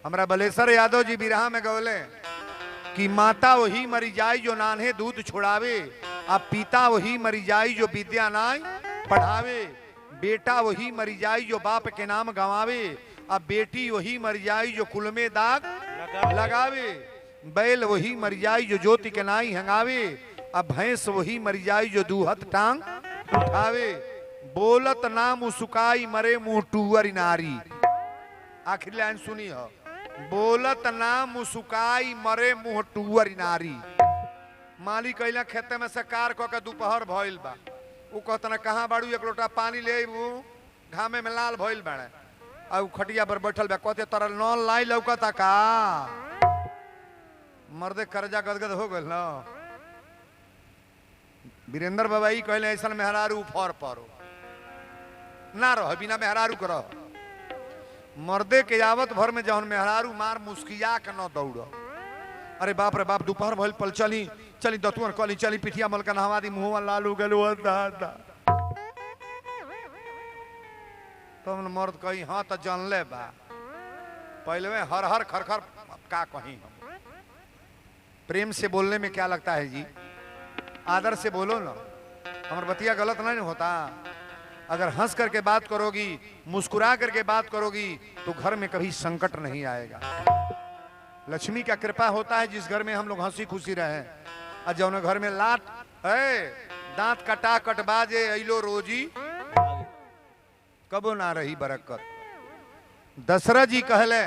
हमरा बलेश्वर यादव जी बिरहा में गौले कि माता वही मरी जाई जो नान्हे दूध छुड़ावे, अब पिता वही मरी जाई जो विद्या नाई पढ़ावे, बेटा वही मरी जाई जो बाप के नाम गवावे, अब बेटी वही मर जाई जो कुल में दाग लगावे, बैल वही मर जाई जो ज्योति के नाई हंगावे, अब भैंस वही मर जाई जो दूहत टांग उठावे, बोलत नाम उसुकाई मरे मुंह टूअर नारी। आखिर लाइन सुनी हो, बोलत नाम मुसुकाई मरे मुंह टूअर नारी। माली कैला खेते में से कार क के दोपहर भइल बा, उ कहतना कहाँ बाड़ू एक लोटा पानी ले आइबू, घामे में लाल भइल बाड़े, आ उ खटिया पर बैठल बा, कहते तोरा नॉन लाई लौकता का? मर्दे कर्जा गदगद हो गइल न। वीरेंद्र बाबा ई कहले ऐसा मेहरारू फर परो ना रह, बिना मेहरारू कर। मर्दे के आवत भर में जौन मेहरारू मार मुस्किया के न दौड़। अरे बाप रे बाप, दोपहर भइल पल चली चली दतुअर कली चली पिठिया मल के नहवा दी, मुंहवा लाल हो गेल दादा। तो मर्द कही हाँ तो जानले बा, पहले में हर हर खर खर का कहीं। हम प्रेम से बोलने में क्या लगता है जी, आदर से बोलो ना। हमार बतिया गलत नहीं होता। अगर हंस करके बात करोगी, मुस्कुरा करके बात करोगी, तो घर में कभी संकट नहीं आएगा। लक्ष्मी का कृपा होता है जिस घर में हम लोग हंसी खुशी रहे। और जौन घर में लात दांत कटा कट बाजे अलो रोजी, कबो ना रही बरकत। दशरथ जी कहले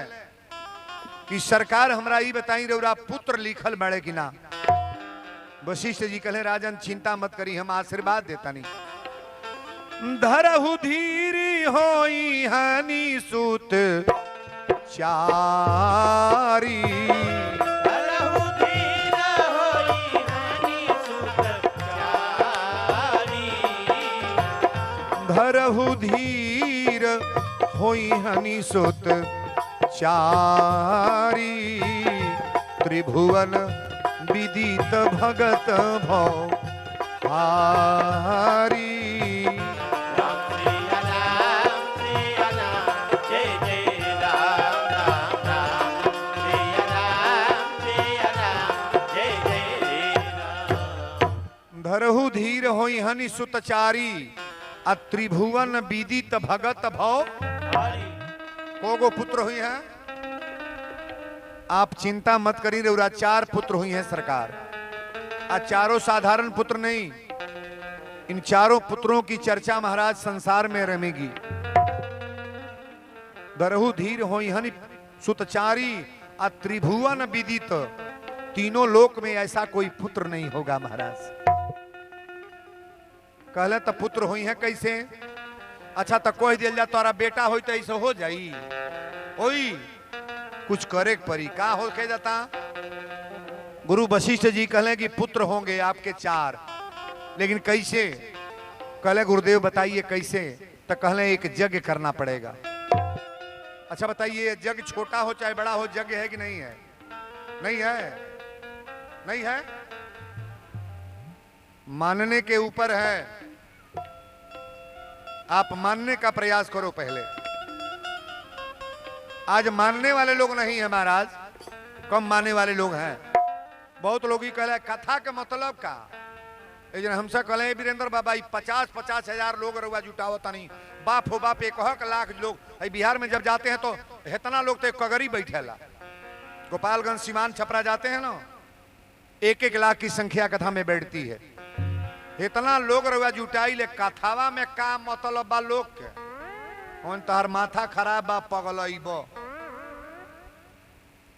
कि सरकार हमरा ई बताई रउरा पुत्र लिखल बड़े कि ना? वशिष्ठ जी कहले राजन चिंता मत करी, हम आशीर्वाद देता नहीं। धरहु धीरी होई हनी सूत चारी, धरहु धीर होई हनी सूत चारी, धरहु धीर होई हनी सूत चारी, त्रिभुवन विदित भगत भव हारी। धरहु धीर होई हनि सुतचारी, आ त्रिभुवन विदित भगत भव। कोगो पुत्र हुई है? आप चिंता मत करी रउरा 4 पुत्र हुई हैं सरकार। आज चारों साधारण पुत्र नहीं, इन चारों पुत्रों की चर्चा महाराज संसार में रमेगी। दरहु धीर होई हनि सुतचारी आ त्रिभुवन विदित, तीनों लोक में ऐसा कोई पुत्र नहीं होगा महाराज। कहले तो पुत्र हुई है कैसे? अच्छा तो कह दिया जा तोरा बेटा हो तो ऐसे हो जाई, होई कुछ करे परी का हो के जाता। गुरु वशिष्ठ जी कहले कि पुत्र होंगे आपके 4, लेकिन कैसे? कहले गुरुदेव बताइए कैसे? तो कहले एक यज्ञ करना पड़ेगा। अच्छा बताइए यज्ञ छोटा हो चाहे बड़ा हो, यज्ञ है कि नहीं है? नहीं है, नहीं है, मानने के ऊपर है। आप मानने का प्रयास करो पहले। आज मानने वाले लोग नहीं है महाराज, कम मानने वाले लोग हैं। बहुत लोग ही कहले कथा के मतलब का। लेकिन हमसे कहले वीरेंद्र बाबा 50-50 हजार लोग रुआ जुटावता नहीं, बाप हो बाप 1 लाख लोग। बिहार में जब जाते हैं तो इतना लोग तो कगरी बैठेला। गोपालगंज सीमान छपरा जाते हैं ना, 1-1 लाख की संख्या कथा में बैठती है। इतना लोग रुआ जुटाई ले, कथावा में का मतलब बा लोग के? उन तहर माथा खराब बा पगलई बो।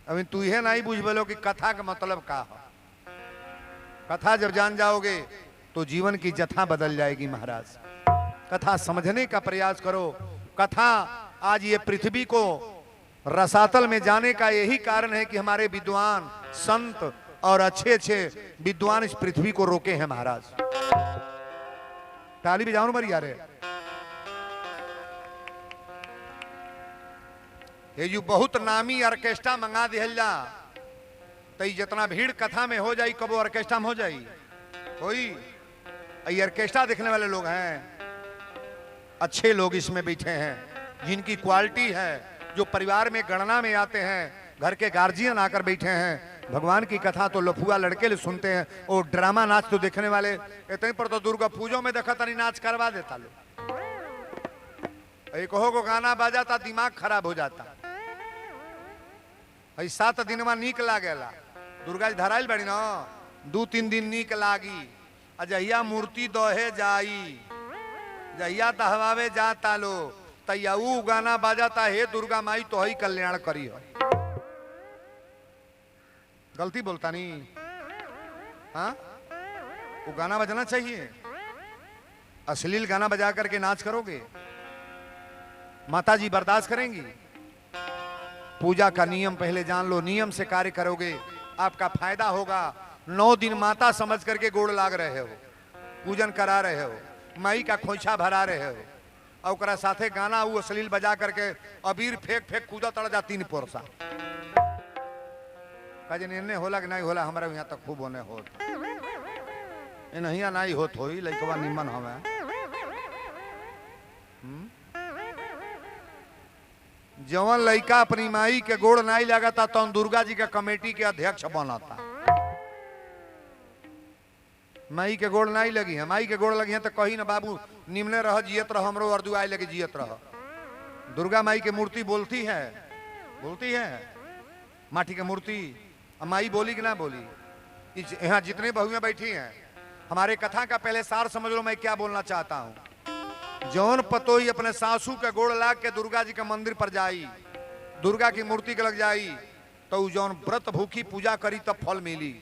अभी तू ये नहीं बुझबलो कि कथा का मतलब का है। कथा जब जान जाओगे तो जीवन की जथा बदल जाएगी महाराज। कथा समझने का प्रयास करो। कथा आज ये पृथ्वी को रसातल में जाने का यही कारण है कि हमारे विद्वान संत और अच्छे विद्वान इस पृथ्वी को रोके हैं महाराज। ताली बजाओ मरी यार। ये जो बहुत नामी ऑर्केस्ट्रा मंगा दिहल जा तो जितना भीड़ कथा में हो जाई कबो ऑर्केस्ट्रा में हो जाई कोई। ये ऑर्केस्ट्रा देखने वाले लोग हैं, अच्छे लोग इसमें बैठे हैं, जिनकी क्वालिटी है, जो परिवार में गणना में आते हैं, घर के गार्जियन आकर बैठे हैं। भगवान की कथा तो लफुआ लड़के ले सुनते हैं, और ड्रामा नाच तो देखने वाले इतने पर तो दुर्गा पूजों में देखा तनी नाच करवा देता लोग। एक को गाना बाजाता दिमाग खराब हो जाता। 7 दिन में नीक लागेला, दुर्गा जी धराइल बड़ी न 2-3 दिन नीक लागी। अजहिया मूर्ति दोहे जाई, जहिया दहवावे जाता लो तैया ऊ गाना बाजाता, हे दुर्गा माई तो ही कल्याण करी हो। गलती बोलता नहीं? हाँ, वो गाना बजना चाहिए। अश्लील गाना बजा करके नाच करोगे, माता जी बर्दाश्त करेंगी? पूजा का नियम पहले जान लो, नियम से कार्य करोगे आपका फायदा होगा। 9 दिन माता समझ करके गोड़ लाग रहे हो, पूजन करा रहे हो, माई का खोइछा भरा रहे हो, और ओकरा साथे गाना वो अश्लील बजा करके अबीर फेंक कूदा तड़ जा 3 पोरसा। कजन होला कि नहीं होला? हमारे यहाँ तक खूब होने होत, नहीं नहीं होत होई, लइकवा निमन हमें। जवन लइका अपनी माई के गोड़ नहीं लगाता तो दुर्गा जी के कमेटी के अध्यक्ष बनाता। माई के गोड़ नहीं लगी है, माई के गोड़ लगी है तो कही ना बाबू निम्ने रह, जियत रह, हमरो अर्दू आए लगे जियत रह। दुर्गा माई की मूर्ति बोलती है, बोलती है माटी की मूर्ति। माई बोली कि ना बोली? यहाँ जितने बहुएं बैठी हैं, हमारे कथा का पहले सार समझ लो मैं क्या बोलना चाहता हूँ। जौन पतोही अपने सासू के गोड़ लाग के दुर्गा जी के मंदिर पर जाई, दुर्गा की मूर्ति के लग जाई, तो जौन व्रत भूखी पूजा करी तब फल मिली।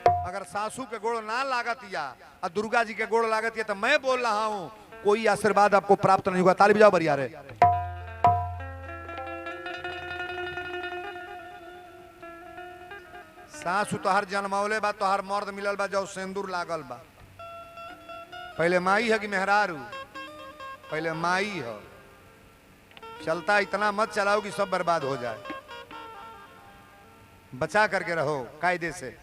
अगर सासू के गोड़ ना लागत या और दुर्गा जी के गोड़ लागत या, तो मैं बोल रहा हूं कोई आशीर्वाद आपको प्राप्त नहीं होगा। ताली बजाओ बढ़िया रे। सासू तोहर जन्मौले बा, तोहर मर्द मिलल बा, जो सिंदूर लागल बा। पहले माई है कि मेहरारू? पहले माई हो। चलता इतना मत चलाओ कि सब बर्बाद हो जाए, बचा करके रहो कायदे से।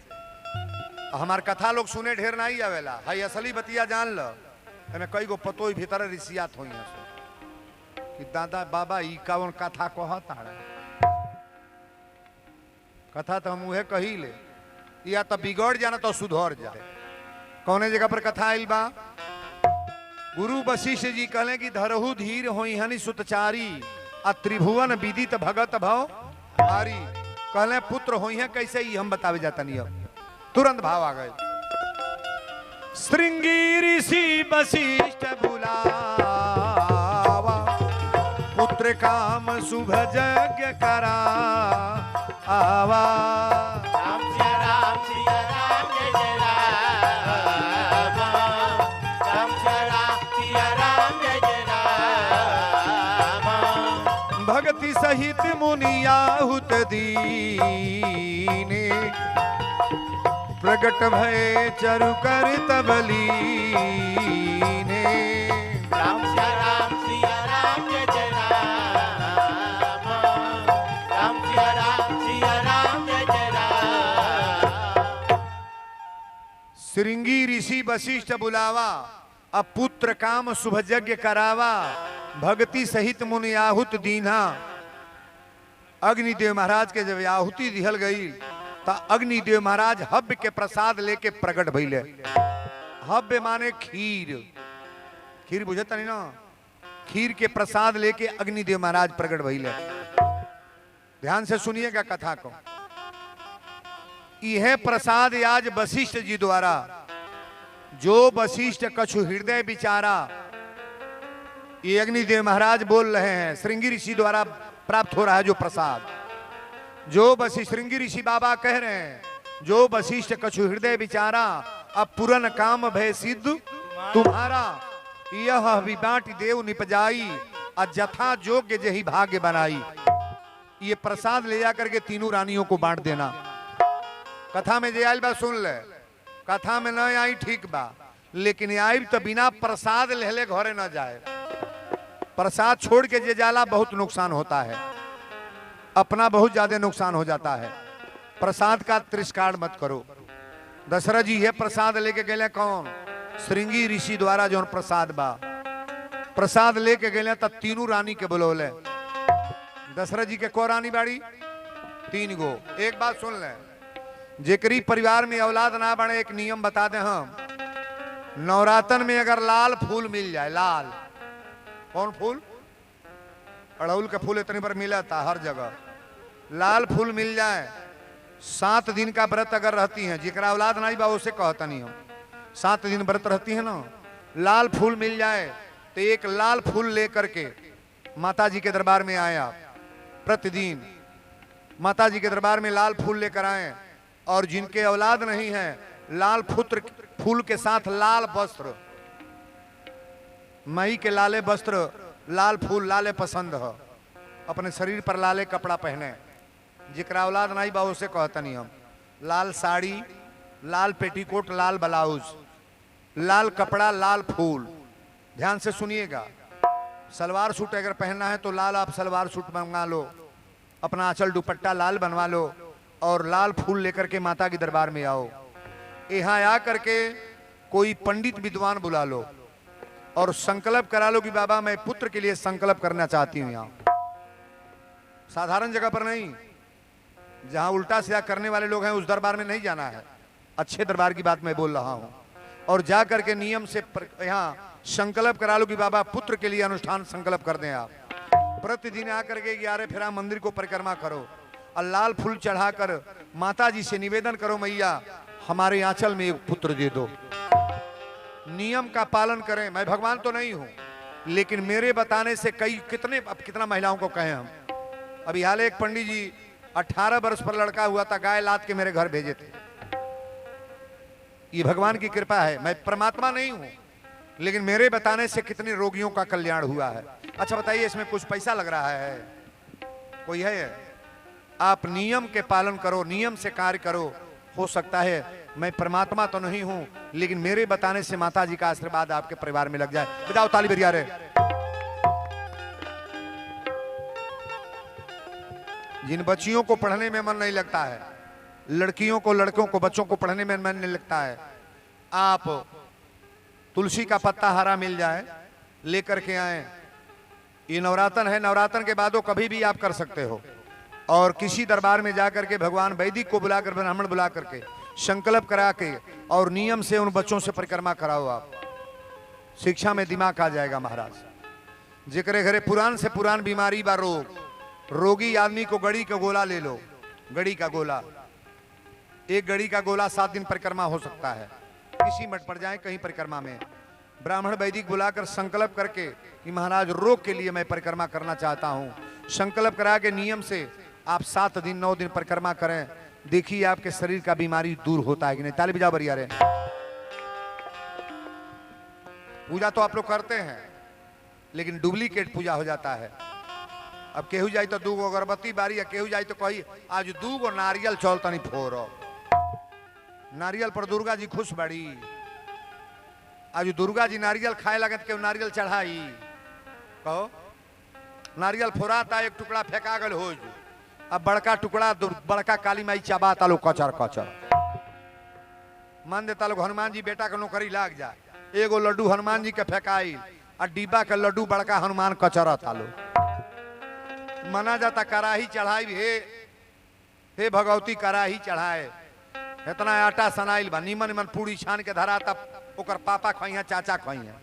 हमार कथा लोग सुने ढेर नहीं आवेला, हाई असली बतिया जान लो। हमें कई गो पतो भीतर रिसियात हो कि दादा बाबा ई कौन कथा कहता है। कथा तो हम उहे कही ले, या तो बिगड़ जाना तो सुधर जाए। कौने जगह पर कथा आइल बा? गुरु वशिष्ठ जी कहले कि धरहु धीर होई हनि सुतचारी, आ त्रिभुवन विदित भगत भव हारी। कहले पुत्र होई है कैसे ही हम बतावे जाता नहीं अब तुरंत भाव आ गए। श्रृंगी ऋषि वशिष्ठ बुलावा पुत्र काम शुभ यज्ञ करा आवा। राम सिया राम जय जय राम। राम सिया राम जय जय राम। भक्ति सहित मुनि आहुत दीने प्रगट भय चरु कर तबलीने। राम सिया राम जय जय राम। राम सिया राम जय जय राम। श्रृंगी ऋषि वशिष्ठ बुलावा अब पुत्र काम शुभ यज्ञ करावा भक्ति सहित मुनि आहुत दीना। अग्निदेव महाराज के जब आहुति दिहल गई तो अग्निदेव महाराज हव्य के प्रसाद लेके प्रकट भइले। हव्य माने खीर, खीर बुझता नहीं ना, खीर के प्रसाद लेके अग्निदेव महाराज प्रकट भइले। ध्यान से सुनिएगा कथा को। यह प्रसाद आज वशिष्ठ जी द्वारा, जो वशिष्ठ कछु हृदय विचारा, ये अग्निदेव महाराज बोल रहे हैं, श्रृंगी ऋषि द्वारा प्राप्त हो रहा है जो प्रसाद। जो वशिष्ठ श्रृंगी ऋषि बाबा कह रहे हैं, जो वशिष्ठ कछु हृदय विचारा अब पूरन काम भय सिद्ध तुम्हारा। यह विबाट देव निपजाई अजथा जोग्य जही भाग्य बनाई। ये प्रसाद ले जाकर के तीनों रानियों को बांट देना। कथा में जे आयल बा सुन ले, कथा में न आई ठीक बा, लेकिन आई तो बिना प्रसाद लेले घरे न जाए। प्रसाद छोड़ के जे जाला बहुत नुकसान होता है, अपना बहुत ज्यादा नुकसान हो जाता है। प्रसाद का तिरस्कार मत करो। दशरथ जी ये प्रसाद लेके गए कौन? श्रृंगी ऋषि द्वारा जो प्रसाद बा, प्रसाद लेके गए तब तीनों रानी के बुलौले। दशरथ जी के को रानी बाड़ी? 3 गो। एक बात सुन ले, जेकरी परिवार में औलाद ना बने एक नियम बता दे हम, नवरातन में अगर लाल फूल मिल जाए, लाल कौन फूल? अड़हुल का फूल इतने पर मिला था हर जगह, लाल फूल मिल जाए, 7 दिन का व्रत अगर रहती हैं, जिकरा औलाद नहीं बा उसे कहता नहीं हम, 7 दिन व्रत रहती है ना, लाल फूल मिल जाए तो एक लाल फूल लेकर के माता जी के दरबार में आया। प्रतिदिन माता जी के दरबार में लाल फूल लेकर आए, और जिनके औलाद नहीं है लाल फूल के साथ लाल वस्त्र, मई के लाले वस्त्र, लाल फूल लाले पसंद है, अपने शरीर पर लाले कपड़ा पहने। जिकरा औलाद नहीं बा उसे कहता नहीं हम, लाल साड़ी, लाल पेटीकोट, लाल ब्लाउज, लाल कपड़ा, लाल फूल। ध्यान से सुनिएगा। सलवार सूट अगर पहनना है तो लाल आप सलवार सूट बनवा लो, अपना आंचल दुपट्टा लाल बनवा लो, और लाल फूल लेकर के माता के दरबार में आओ। यहाँ आ करके कोई पंडित विद्वान बुला लो और संकल्प करा लो कि बाबा मैं पुत्र के लिए संकल्प करना चाहती हूँ। यहाँ साधारण जगह पर नहीं, जहाँ उल्टा सीधा करने वाले लोग हैं उस दरबार में नहीं जाना है। अच्छे दरबार की बात मैं बोल रहा हूँ। और जा करके नियम से यहाँ संकल्प करा लो कि बाबा पुत्र के लिए अनुष्ठान संकल्प कर दें। आप प्रतिदिन आकर के 11 फेरा मंदिर को परिक्रमा करो और लाल फूल चढ़ाकर माता जी से निवेदन करो, मैया हमारे आंचल में एक पुत्र दे दो। नियम का पालन करें। मैं भगवान तो नहीं हूं, लेकिन मेरे बताने से कितना महिलाओं को कहें हम। अभी हाल एक पंडित जी 18 वर्ष पर लड़का हुआ था, गाय लाद के मेरे घर भेजे थे। ये भगवान की कृपा है। मैं परमात्मा नहीं हूं, लेकिन मेरे बताने से कितने रोगियों का कल्याण हुआ है। अच्छा बताइए, इसमें कुछ पैसा लग रहा है? कोई है? आप नियम के पालन करो, नियम से कार्य करो। हो सकता है मैं परमात्मा तो नहीं हूं, लेकिन मेरे बताने से माता जी का आशीर्वाद आपके परिवार में लग जाए। बजाओ ताली बरिया रे। जिन बच्चियों को पढ़ने में मन नहीं लगता है, लड़कियों को, लड़कों को, बच्चों को पढ़ने में मन नहीं लगता है, आप तुलसी का पत्ता हरा मिल जाए लेकर के आए। ये नवरातन है, नवरातन के बाद कभी भी आप कर सकते हो। और किसी दरबार में जाकर के भगवान वैदिक को बुलाकर, ब्राह्मण बुला करके संकल्प करा के और नियम से उन बच्चों से परिक्रमा कराओ। आप शिक्षा में दिमाग आ जाएगा महाराज। जिक्र घरे पुरान से पुरान बीमारी बा रोग, रोगी आदमी को गड़ी के गोला ले लो, गड़ी का गोला, एक गड़ी का गोला 7 दिन परिक्रमा हो सकता है। किसी मठ पर जाए कहीं परिक्रमा में, ब्राह्मण वैदिक बुलाकर संकल्प करके कि महाराज रोग के लिए मैं परिक्रमा करना चाहता हूं, संकल्प करा के नियम से आप 7 दिन 9 दिन परिक्रमा करें, देखिए आपके शरीर का बीमारी दूर होता है कि नहीं। ताली बजाओ बढ़िया रे। पूजा तो आप लोग करते हैं, लेकिन डुप्लीकेट पूजा हो जाता है। अब केहू जाई तो 2 अगरबत्ती बारी, या केहू जाई तो कही आज 2 नारियल चौल तनी फोड़ो। नारियल पर दुर्गा जी खुश बड़ी, आज दुर्गा जी नारियल खाए लगत के नारियल चढ़ाई। कहो नारियल फोराता, एक टुकड़ा फेंका गल हो, अब बड़का टुकड़ा बड़का काली माई चबाता लो कचर कचर। मान देता लोग हनुमान जी बेटा के नौकरी लाग जाए, एगो लड्डू हनुमान जी के फेंकाई और डिब्बा के लड्डू बड़का हनुमान कचरता लो। मना जाता कराही चढ़ाई, हे भगवती कराही चढ़ाए, इतना आटा सनाइल बा, निमन निमन पूरी छान के धराता, ओकर पापा खइया चाचा खइया,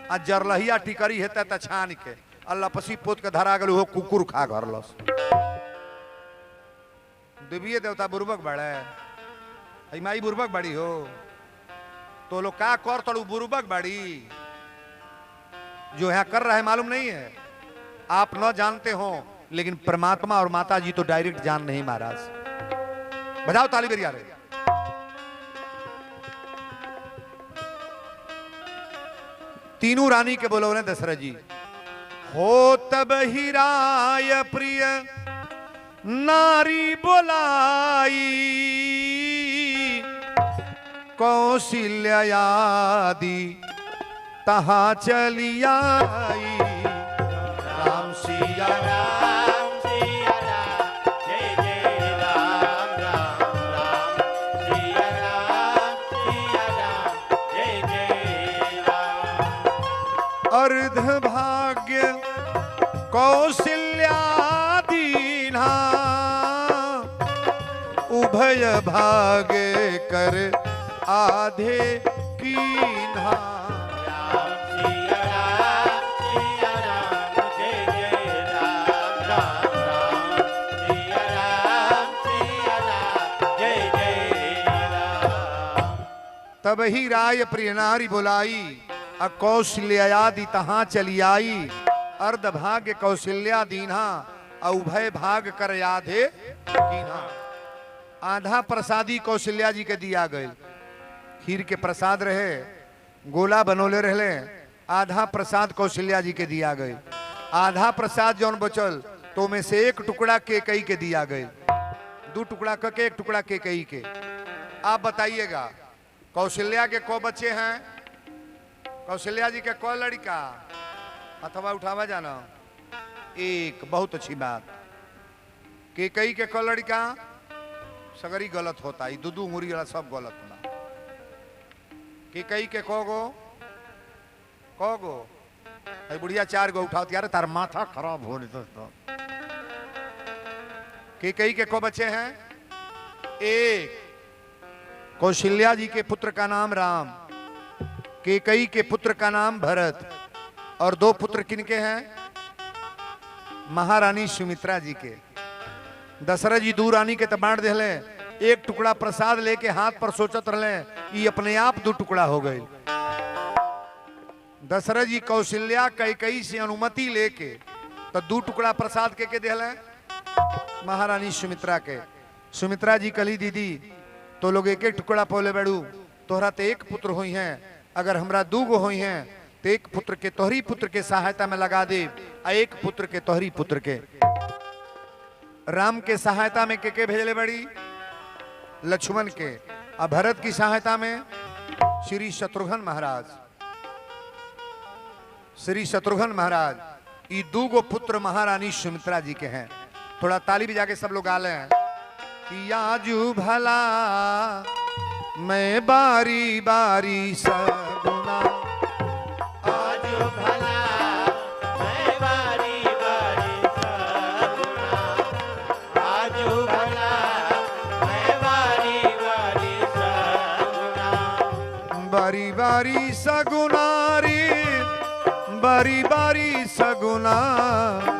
आ जरलहिया टिकरी हेते त छान के अल्लाह पसी पोत के धरा गल, हो कुकुर खा घरलस। देविये देवता बुर्बक बड़े, माई बुर्बक बड़ी हो तो लोग का कर तड़ू बुर्बक बड़ी, जो यहाँ कर रहा है मालूम नहीं है, आप न जानते हो, लेकिन परमात्मा और माता जी तो डायरेक्ट जान नहीं महाराज। बजाओ ताली बेरिया रे। तीनों रानी के बोलो ने दशरथ जी, हो तब ही राय प्रिय नारी बोलाई, कौशल्या आदि तहां चली आई। राम सिया राम सिया राम, जय जय राम राम राम, सिया राम, जय जय राम। अर्ध भाग्य कौशल्या दीन्हा, उभय भाग्य कर आधे कीन्हा। राम सिया राम, जय जय राम राम राम, सिया राम, जय जय राम। तब ही राय प्रिय नारी बुलाई, कौशल्यादि तहां चली आई। अर्ध भाग्य कौशल्या दीन्हा, उभय भाग कर आधे कीन्हा। आधा प्रसादी कौशल्या जी के दिया गए, खीर के प्रसाद रहे, गोला बनोले रहे, आधा प्रसाद कौशल्या जी के दिया गए। आधा प्रसाद जौन बचल तो में से 1 टुकड़ा केकई के दिया गए, 2 टुकड़ा के 1 टुकड़ा केकई के। आप बताइएगा कौशल्या के को बच्चे हैं, कौशल्या जी के को लड़का, अथवा उठावा जाना 1। बहुत अच्छी बात। केकई के को लड़का, सगरी गलत होता है, दूधू मुरी वाला सब गलत होना। केकई के को गो बुढ़िया 4 गो उठाती, यार तार माथा खराब हो रही। केकई के को बच्चे हैं, 1 कौशल्या जी के पुत्र का नाम राम, केकई के पुत्र का नाम भरत, और 2 पुत्र किनके हैं, महारानी सुमित्रा जी के। दशरथ जी 2 रानी के बांट दिले, 1 टुकड़ा प्रसाद लेके हाथ पर सोचत रहे, ये अपने आप 2 टुकड़ा हो गए। दशरथ जी कौशल्या कैकई से अनुमति लेके तो 2 टुकड़ा प्रसाद के दिले महारानी सुमित्रा के। सुमित्रा जी कली दीदी तो लोग 1-1 टुकड़ा पोले बेड़ू, तोहरा तो 1 पुत्र हुई हैं, अगर हमरा 2 गो हुई हैं तो 1 पुत्र के तोहरी पुत्र के सहायता में लगा दे, 1 पुत्र के तोहरी पुत्र के। राम के सहायता में के भेजले बड़ी, लक्ष्मण के, और भरत की सहायता में श्री शत्रुघ्न महाराज। श्री शत्रुघ्न महाराज ये 2 गो पुत्र महारानी सुमित्रा जी के हैं। थोड़ा ताली बजा के सब लोग गाले हैं कि आजू भला मैं बारी बारी सगुना, आजू भला मैं बारी बारी सगुना, आजू भला मैं बारी बारी सगुना, बारी बारी सगुना रे, बारी बारी सगुना,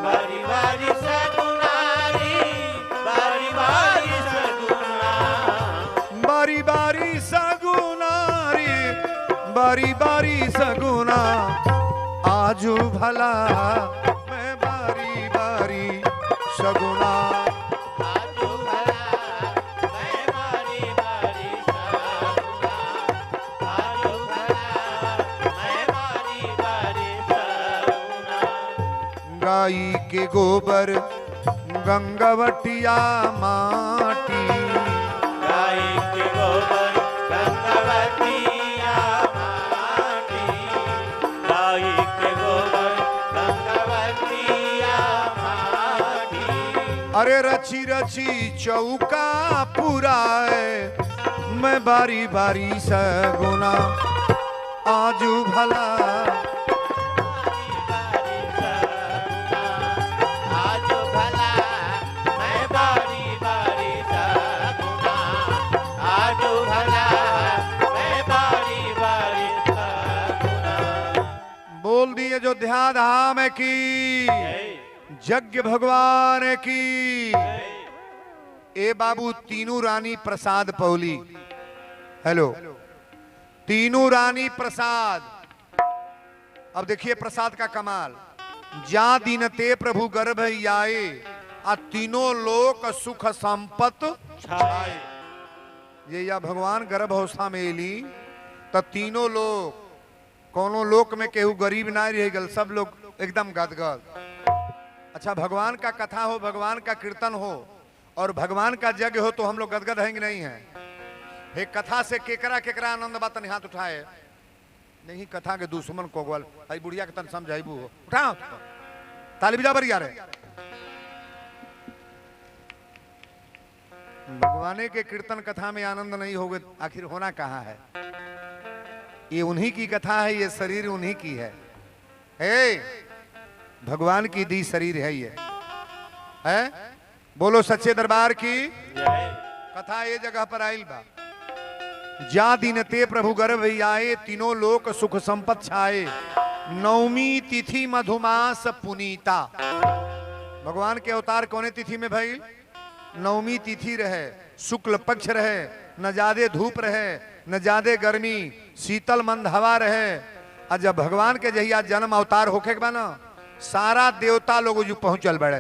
बारी बारी सगुना रे, बारी बारी सगुना आजू भला मैं बारी बारी सगुना। आजू भला मैं बारी बारी सगुना, आजू भला मैं बारी बारी सगुना। गाई के गोबर गंगवटिया माटी, गाय के गोबर गंगवतिया माटी, गाय के गोबर गंगवतिया माटी। अरे रची रची चौका पुराए मैं बारी बारी सगुना आजू भला आजू भला मैं बारी बारी सगुना, आजू भला मैं बारी बारी सगुना। बोल दिए जो ध्यान धाम की, यज्ञ भगवान की। ए बाबू तीनों रानी प्रसाद पौली। हेलो, तीनों रानी प्रसाद। अब देखिए प्रसाद का कमाल। जा दीनते प्रभु गर्भ आए आ तीनों लोक सुख संपत छाए। ये या भगवान गर्भ अवस्था में एली तो तीनों लोग, कोनो लोक में केहू गरीब ना रह गल, सब लोग एकदम गदगद। अच्छा, भगवान का कथा हो, भगवान का कीर्तन हो और भगवान का यज्ञ हो तो हम लोग गदगद हैं कि नहीं है? हे कथा से केकरा केकरा आनंद बात नहीं हाथ उठाए। नहीं कथा के दुश्मन को गोल आई बुढ़िया के तन समझाइबू हो, उठाओ ताली बजा बर यार। भगवान के कीर्तन कथा में आनंद नहीं होगे आखिर होना कहाँ है? ये उन्हीं की कथा है, ये शरीर उन्हीं की है। हे भगवान की दी शरीर है ये है। बोलो सच्चे दरबार की कथा ये जगह पर आइल बा। जा दीनते प्रभु गर्भ आए तीनों लोक सुख संपत छाए, नवमी तिथि मधुमास पुनीता। भगवान के अवतार कौने तिथि में भइल? नवमी तिथि रहे, शुक्ल पक्ष रहे, न ज्यादा धूप रहे न ज्यादा गर्मी, शीतल मंद हवा रहे। और जब भगवान के जहिया जन्म अवतार होके के बा ना, सारा देवता लोग जो पहुंचल बड़े।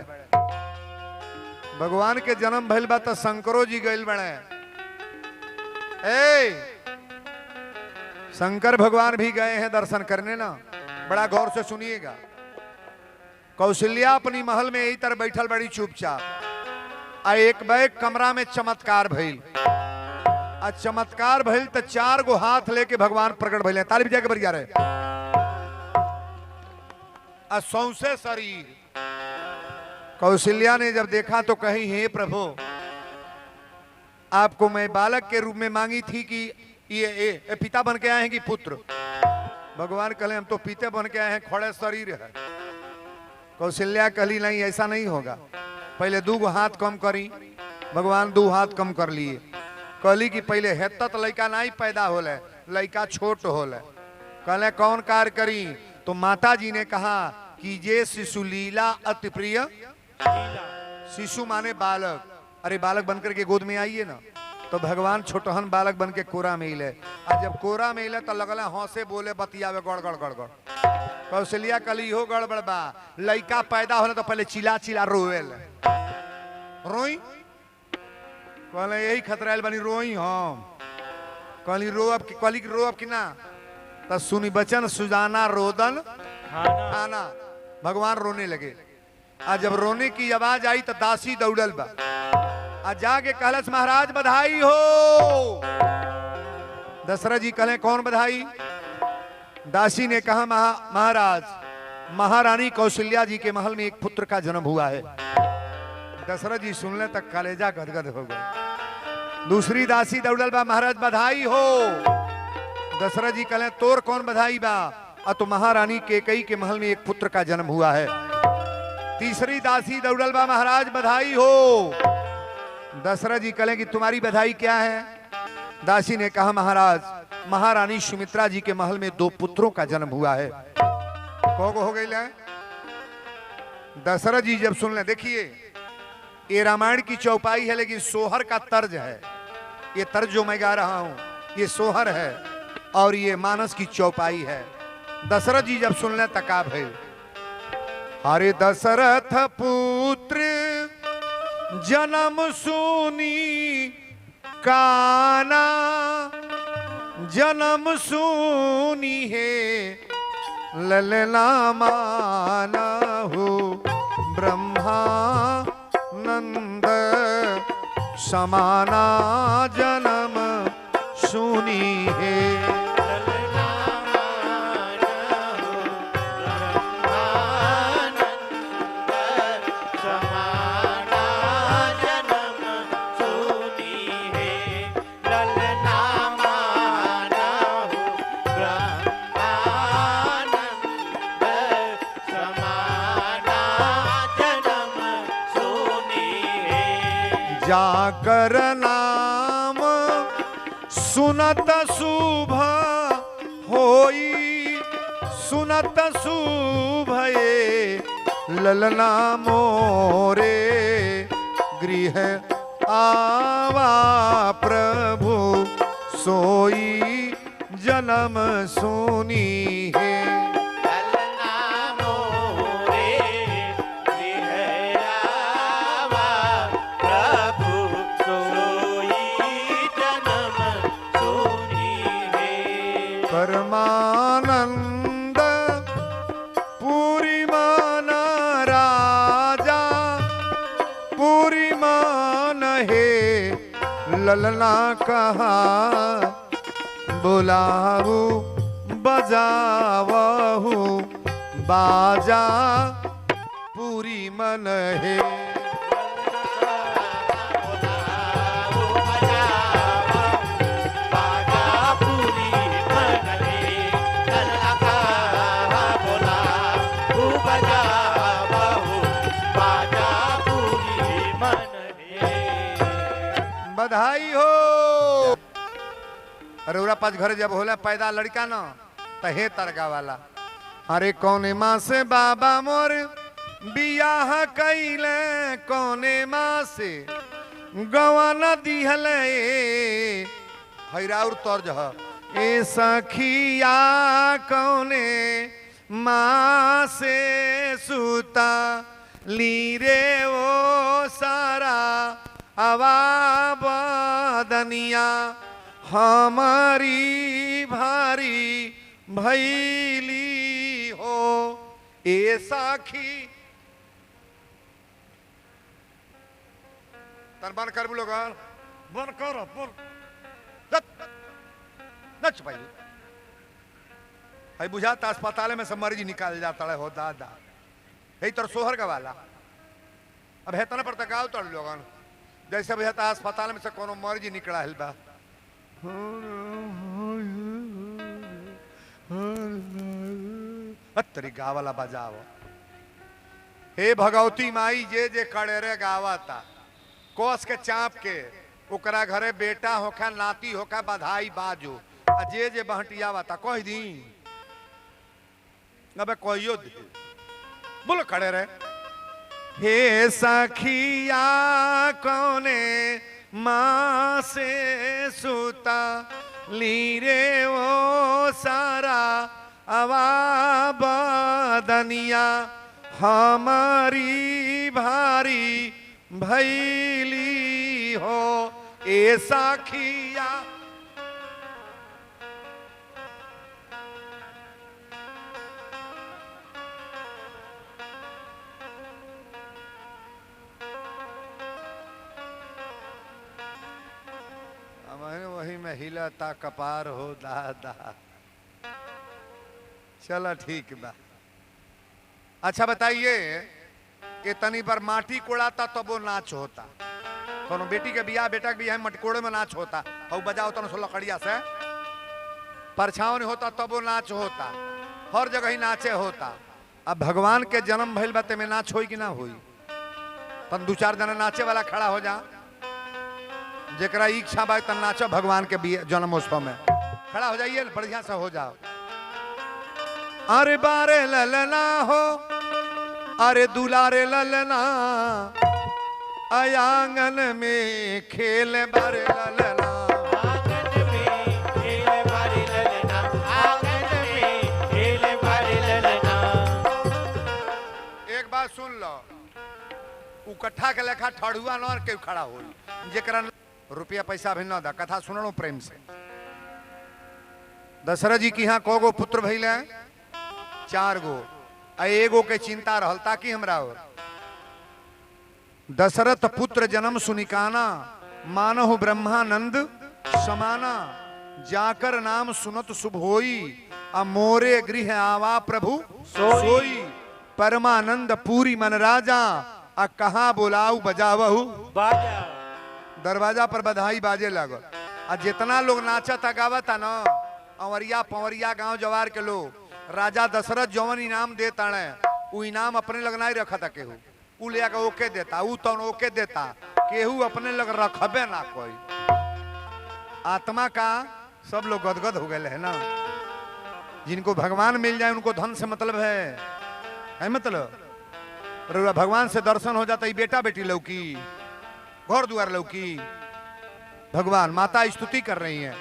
भगवान के जन्म भइल बा तो शंकरो जी गइल बड़े। शंकर भगवान भी गए हैं दर्शन करने ना, बड़ा गौर से सुनिएगा। कौशल्या अपनी महल में यही तरह बैठल बड़ी चुपचाप, आ एक बैग कमरा में चमत्कार भइल। आ चमत्कार भइल तो 4 गो हाथ लेके भगवान प्रकट भइले। ताली बजा के बरिया रहे। आ सौंसे शरीर। कौशल्या ने जब देखा तो कही, हे प्रभु आपको मैं बालक के रूप में मांगी थी कि ये पिता बन के आए हैं कि पुत्र? भगवान कहले हम तो पीते बन के आए हैं, खड़े शरीर है। कौशल्या कहली नहीं ऐसा नहीं होगा, पहले 2 गो हाथ कम करी। भगवान 2 हाथ कम कर लिए। कहली कि पहले हेतत लड़का नहीं पैदा होले, लड़का छोट होले। कहले कौन कार्य करी? तो माता जी ने कहा कि ये शिशु लीला अति प्रिय। शिशु माने बालक। अरे बालक बनकर के गोद में आइए ना। तो भगवान छोटहन बालक बन के कोरा में हिले। और जब कोरा में हिले तो लगल हंसे बोले बतियावे गड़गड़ गड़गड़। कौशल्या कली हो गड़बड़ बा, लड़का पैदा होले तो पहले चिल्ला चिल्ला रोवेल। रोई कहले यही खतराइल बनी रोई हम। कहली रोअब कि ना? तो सुनी बचन सुजाना रोदन खाना। भगवान रोने लगे। आज जब रोने की आवाज आई तो दासी दौड़ल बा। आज जाके कहलस महाराज बधाई हो। दशरथ जी कहले कौन बधाई? दासी ने कहा महाराज महारानी कौशल्या जी के महल में एक पुत्र का जन्म हुआ है। दशरथ जी सुनने तक कलेजा गदगद हो गए। दूसरी दासी दौड़ल बा, महाराज बधाई हो। दशरथ जी कहले तोर कौन बधाई बा? तो महारानी कैकेयी के महल में एक पुत्र का जन्म हुआ है। तीसरी दासी दौड़ल बा, महाराज बधाई हो। दशरथ जी कहले कि तुम्हारी बधाई क्या है? दासी ने कहा महाराज महारानी सुमित्रा जी के महल में 2 पुत्रों का जन्म हुआ है। कौन हो गई? दशरथ जी जब सुन ले, देखिए ये रामायण की चौपाई है लेकिन सोहर का तर्ज है। ये तर्ज जो मैं गा रहा हूं ये सोहर है और ये मानस की चौपाई है। दशरथ जी जब सुनले तका भइल, हरे दशरथ पुत्र जन्म सुनी काना, जन्म सुनी है ललना मानहु ब्रह्मानंद समाना जन्म सुनी है। जाकर नाम सुनत शुभ होई, सुनत शुभ ये ललना मोरे गृह आवा प्रभु सोई जन्म सुनी है। परमानंद पूरी मान राजा, पूरी मान है ललना कहा, बुलाऊ बजावहु बाजा पूरी मन है। बधाई हो। अरे उरा पाँच घर जब होला पैदा लड़का न तहे तरगा वाला, अरे कौने माँ से बाबा मोर बियाह कैले, कौने माँ से गवन दिहले हैराउर तर्ज ह, ए सखिया कौने माँ से सुता लीरे ओ सारा आवा बदनिया हमारी भारी भैली हो, ए साखी तन बन कर बोलो बन कर नच भाई भाई बुझाता अस्पताल में सब मरीज निकाल जाता है हो दादा, यही तो सोहर का वाला अब है तना पर तकाव तो लोगन जैसे बुझाता अस्पताल में से कोनो मरीज निकला है बा। तरी गावला बजाव, हे भगवती माई जे जे कड़ेरे गावता कोस के चाप के ओकरा घरे बेटा होखा नाती होखा बधाई बाजो, जे जे बहटियावता कह दी अबे कहियो दे बोलो खड़े रहे। हे सखिया कौने माँ से सुता लीरे वो सारा आवा बदनिया हमारी भारी भैली हो, ए सखिया वही में हिलता कपार हो दादा। चलो ठीक बा। अच्छा बताइए कि तनी पर माटी कोड़ाता तब वो नाच होता, कोनो बेटी के बियाह बेटा के बियाह मटकोड़े में नाच होता, और बजाओ तन सो लकड़िया से परछावन होता तब वो नाच होता, हर जगह ही नाचे होता। अब भगवान के जन्म भइल बाते में नाच होई कि ना होई? तन दो चार जना नाचे वाला खड़ा हो जा, जेकरा इच्छा बा तन नाचो भगवान के जन्मोत्सव में खड़ा हो जाइए, बढ़िया से हो जाओ। अरे बारे ललना हो, अरे दुलारे ललना आंगन में खेल बारे ललना, आंगन में खेल बारे ललना, आंगन में खेल कट्ठा के लेखा ठड़ुआ न के खड़ा हो जेकरा रुपया पैसा भी न दा। कथा सुनलो प्रेम से। दशरथ जी की यहाँ कोगो पुत्र भइले 4 गो, आ एगो के चिंता रहल ताकि हमरा और दशरथ पुत्र जन्म सुनिकाना, मानहु ब्रह्मानंद समाना, जाकर नाम सुनत शुभ होई, आ मोरे गृह आवा प्रभु सोई, परमानंद पूरी मन राजा, आ कहाँ बोलाऊ बजावहु बाजा। दरवाजा पर बधाई बाजे लगल। आ जितना लोग नाचता गावता न, अवरिया पवरिया गांव जवार के लोग राजा दशरथ जौन इनाम देता है वो इनाम अपने लग नहीं रखता केहू, उ ले के ओके देता, उ तो ओके देता, केहू अपने लग रखबे ना कोई। आत्मा का सब लोग गदगद हो गए है ना। जिनको भगवान मिल जाए उनको धन से मतलब है मतलब भगवान से दर्शन हो जाता है, बेटा बेटी लौकी, घर द्वार लौकी, भगवान माता स्तुति कर रही हैं।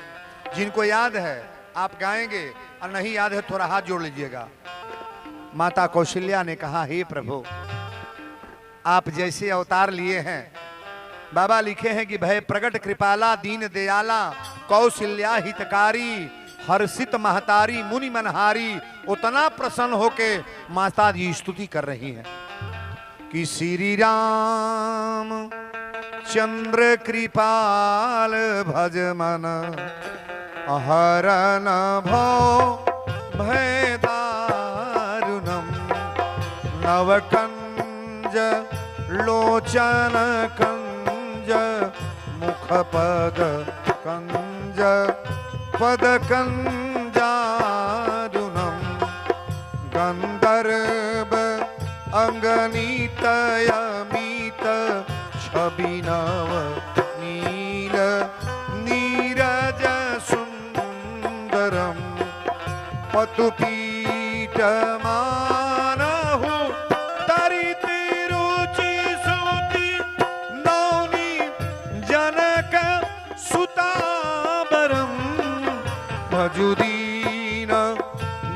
जिनको याद है आप गाएंगे, और नहीं याद है थोड़ा हाथ जोड़ लीजिएगा। माता कौशल्या ने कहा, हे प्रभु आप जैसे अवतार लिए हैं, बाबा लिखे हैं कि भय प्रगट कृपाला, दीन दयाला, कौशल्या हितकारी, हर्षित महतारी, मुनि मनहारी। उतना प्रसन्न होके माता जी स्तुति कर रही हैं कि श्री राम चंद्र कृपाल भज मन, हरन भव भय दारुणम, नवकंज लोचन कंज, मुख पद कंज पद कंजारुणम, गंधर्व अंगनीत अमित, छवि नव नील नीरज सुंदरम, पतुपीठ मानहु तरित रुचि सुति, नौनी जनक सुताबरम, भजुदीन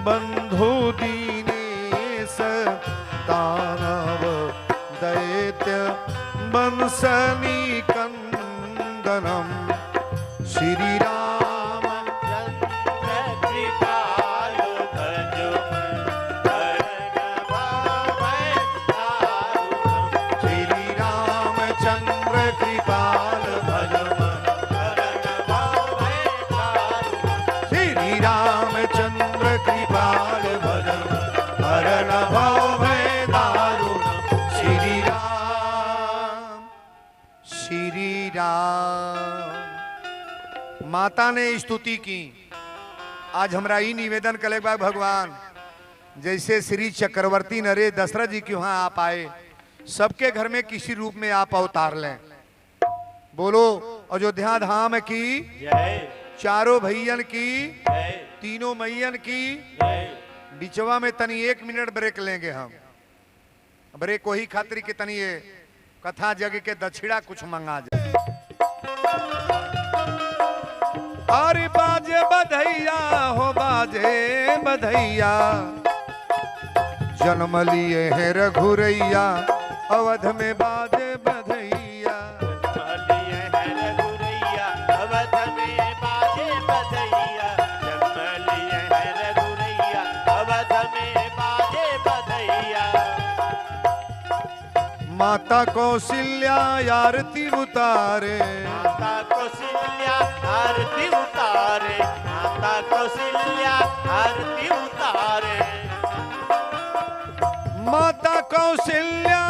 बंधु दीनेश, दानव दैत्य वंशनी कंदनम, श्री राम चंद्र कृपालु भज मन, हरन भव भय दारुणम, श्री राम चंद्र कृपाल भज मन, हरन भव भय दारुणम, श्री राम चंद्र कृपाल भज मन, हरन भव भय दारुणम, श्री राम श्री राम। माता ने स्तुति की। आज हमरा ई निवेदन करे बा भगवान, जैसे श्री चक्रवर्ती नरे दशरथ जी के वहां आप आए, सबके घर में किसी रूप में आप अवतार लें। बोलो अयोध्या धाम की जय चारों भैयन की, जय तीनों मैयन की। जय। बिचवा में तनी 1 मिनट ब्रेक लेंगे हम। ब्रेक वही खातिर के तनी ये कथा जग के दक्षिणा कुछ मंगा जाए। अरे बाजे बधैया हो बाजे बधैया, जन्म लिए हैं रघुरैया, अवध में बाजे बधैया। लिए है रघुरैया, अवध में बाजे बधैया, जन्म लिए है रघुरैया, अवध में बाजे बधैया। माता कौशल्या आरती उतारे, माता कौशल्या आरती उतारे, माता कौशल्या आरती उतारे, माता कौशल्या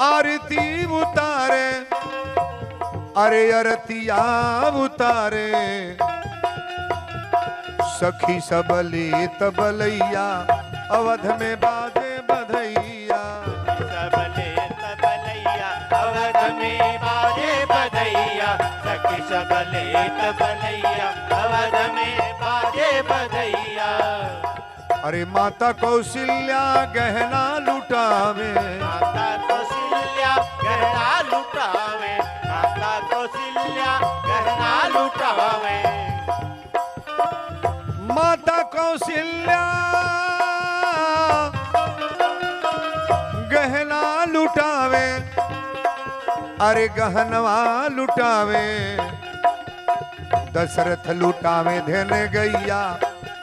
आरती उतारे, अरे आरतिया उतारे, सखी सबलेत बलैया, अवध में बाजे बधैया। सबले तबलैया, अवध में बाजे बधैया, सखी सबले तबलैया, अवध में बाजे बधैया। अरे माता कौशल्या गहना लुटावे, माता कौशल्या गहना लुटावे, माता कौशल्या गहना लुटावे, माता कौशल्या गहना लुटावे, अरे गहनवा लुटावे, दशरथ लुटावे धन गैया,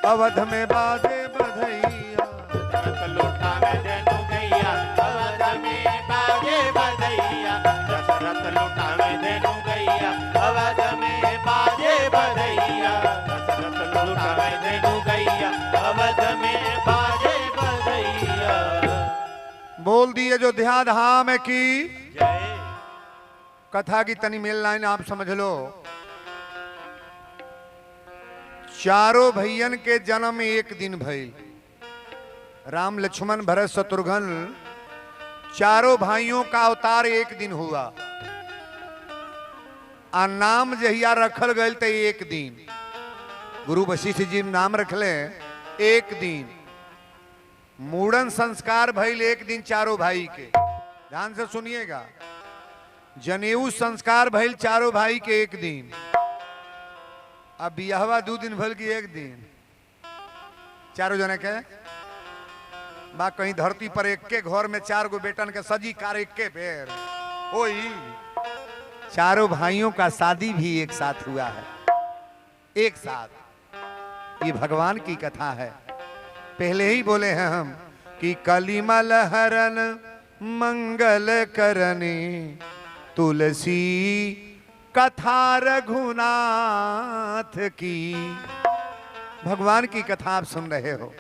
अवध में बाजे बधैया। दशरथ लुटावे धेनु गैया, अवध में बाजे बधैया। दशरथ लुटावे धेनु गैया, अवध में बाजे बधैया। दशरथ लुटावे धेनु गैया, अवध में बाजे बधैया। बोल दिए जो ध्यान धाम की जय। कथा की तनी मेल लाइन आप समझ लो। चारों भैयन के जन्म एक दिन भइल। राम लक्ष्मण भरत शत्रुघ्न चारों भाइयों का अवतार एक दिन हुआ। आ नाम जहिया रखल गए थे एक दिन। गुरु वशिष्ठ जी नाम रखले एक दिन। मूड़न संस्कार भइल एक दिन चारों भाई के। ध्यान से सुनिएगा। जनेऊ संस्कार भइल चारों भाई के एक दिन। अब बियाहवा 2 दिन भल की एक दिन। चारों जने के बा कहीं धरती पर एक के घर में 4 गो बेटन के सजी कार एक के पेड़ ओई। चारों भाइयों का शादी भी एक साथ हुआ है, एक साथ। ये भगवान की कथा है। पहले ही बोले हैं हम कि कलिमल हरन मंगल करनी तुलसी कथा रघुनाथ की। भगवान की कथा आप सुन रहे हो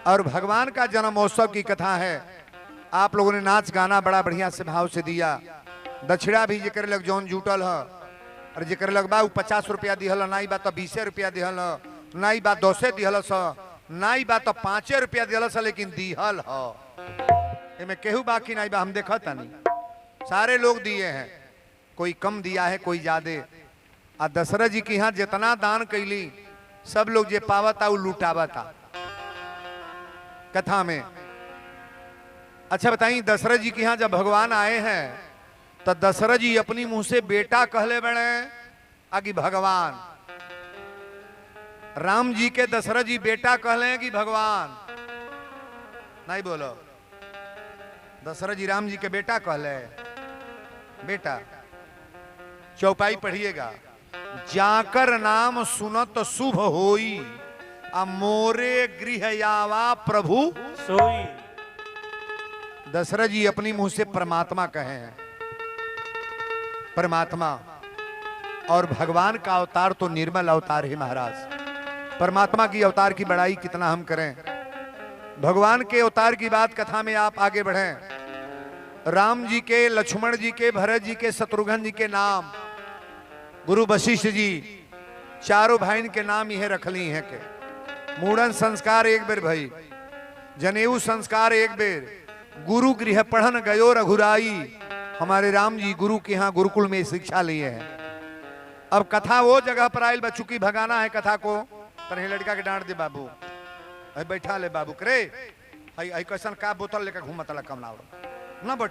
और भगवान का जन्मोत्सव की कथा है। आप लोगों ने नाच गाना बड़ा बढ़िया से भाव से दिया। दक्षिणा भी जेकर लग जौन जुटल है और जेकर लग बा 50 रुपया दिहल, नाई बा तो 20 रुपया दिहल, नाई बा 10 दिहल, नाई बा तो 5 रुपया दिहल, लेकिन दिहल है। में केहू बाकी नहीं बा, हम देखा नहीं। सारे लोग दिए हैं, कोई कम दिया है कोई ज्यादा। आ दशरथ जी की यहाँ जितना दान कैली सब लोग जे पावता वो लुटावता कथा में। अच्छा बताइए, दशरथ जी के यहाँ जब भगवान आए हैं तो दशरथ जी अपनी मुंह से बेटा कहले बड़े आगे भगवान। राम जी के दशरथ जी बेटा कहले कि भगवान नहीं बोलो। दशरथ जी राम जी के बेटा कहले बेटा। चौपाई पढ़िएगा। जाकर नाम सुनत शुभ होई, आ मोरे गृह आवा प्रभु सोई। दशरथ जी अपनी मुंह से परमात्मा कहे हैं, परमात्मा। और भगवान का अवतार तो निर्मल अवतार है महाराज। परमात्मा की अवतार की बड़ाई कितना हम करें। भगवान के अवतार की बात कथा में आप आगे बढ़ें। राम जी के, लक्ष्मण जी के, भरत जी के, शत्रुघ्न जी के नाम गुरु वशिष्ठ जी चारों भाई के नाम यह रखली हैं के। मूड़न संस्कार एक बेर भई, जनेऊ संस्कार एक बेर, गुरु गृह पढ़न गयो रघुराई। हमारे राम जी गुरु के यहाँ गुरुकुल में शिक्षा लिए हैं। अब कथा वो जगह पर आयल बा, चूंकि भगाना है कथा को। पर लड़का के डांट दे बाबू, बैठा ले बाबू करे कैसन का बोतल लेकर घूमत कम ना बैठ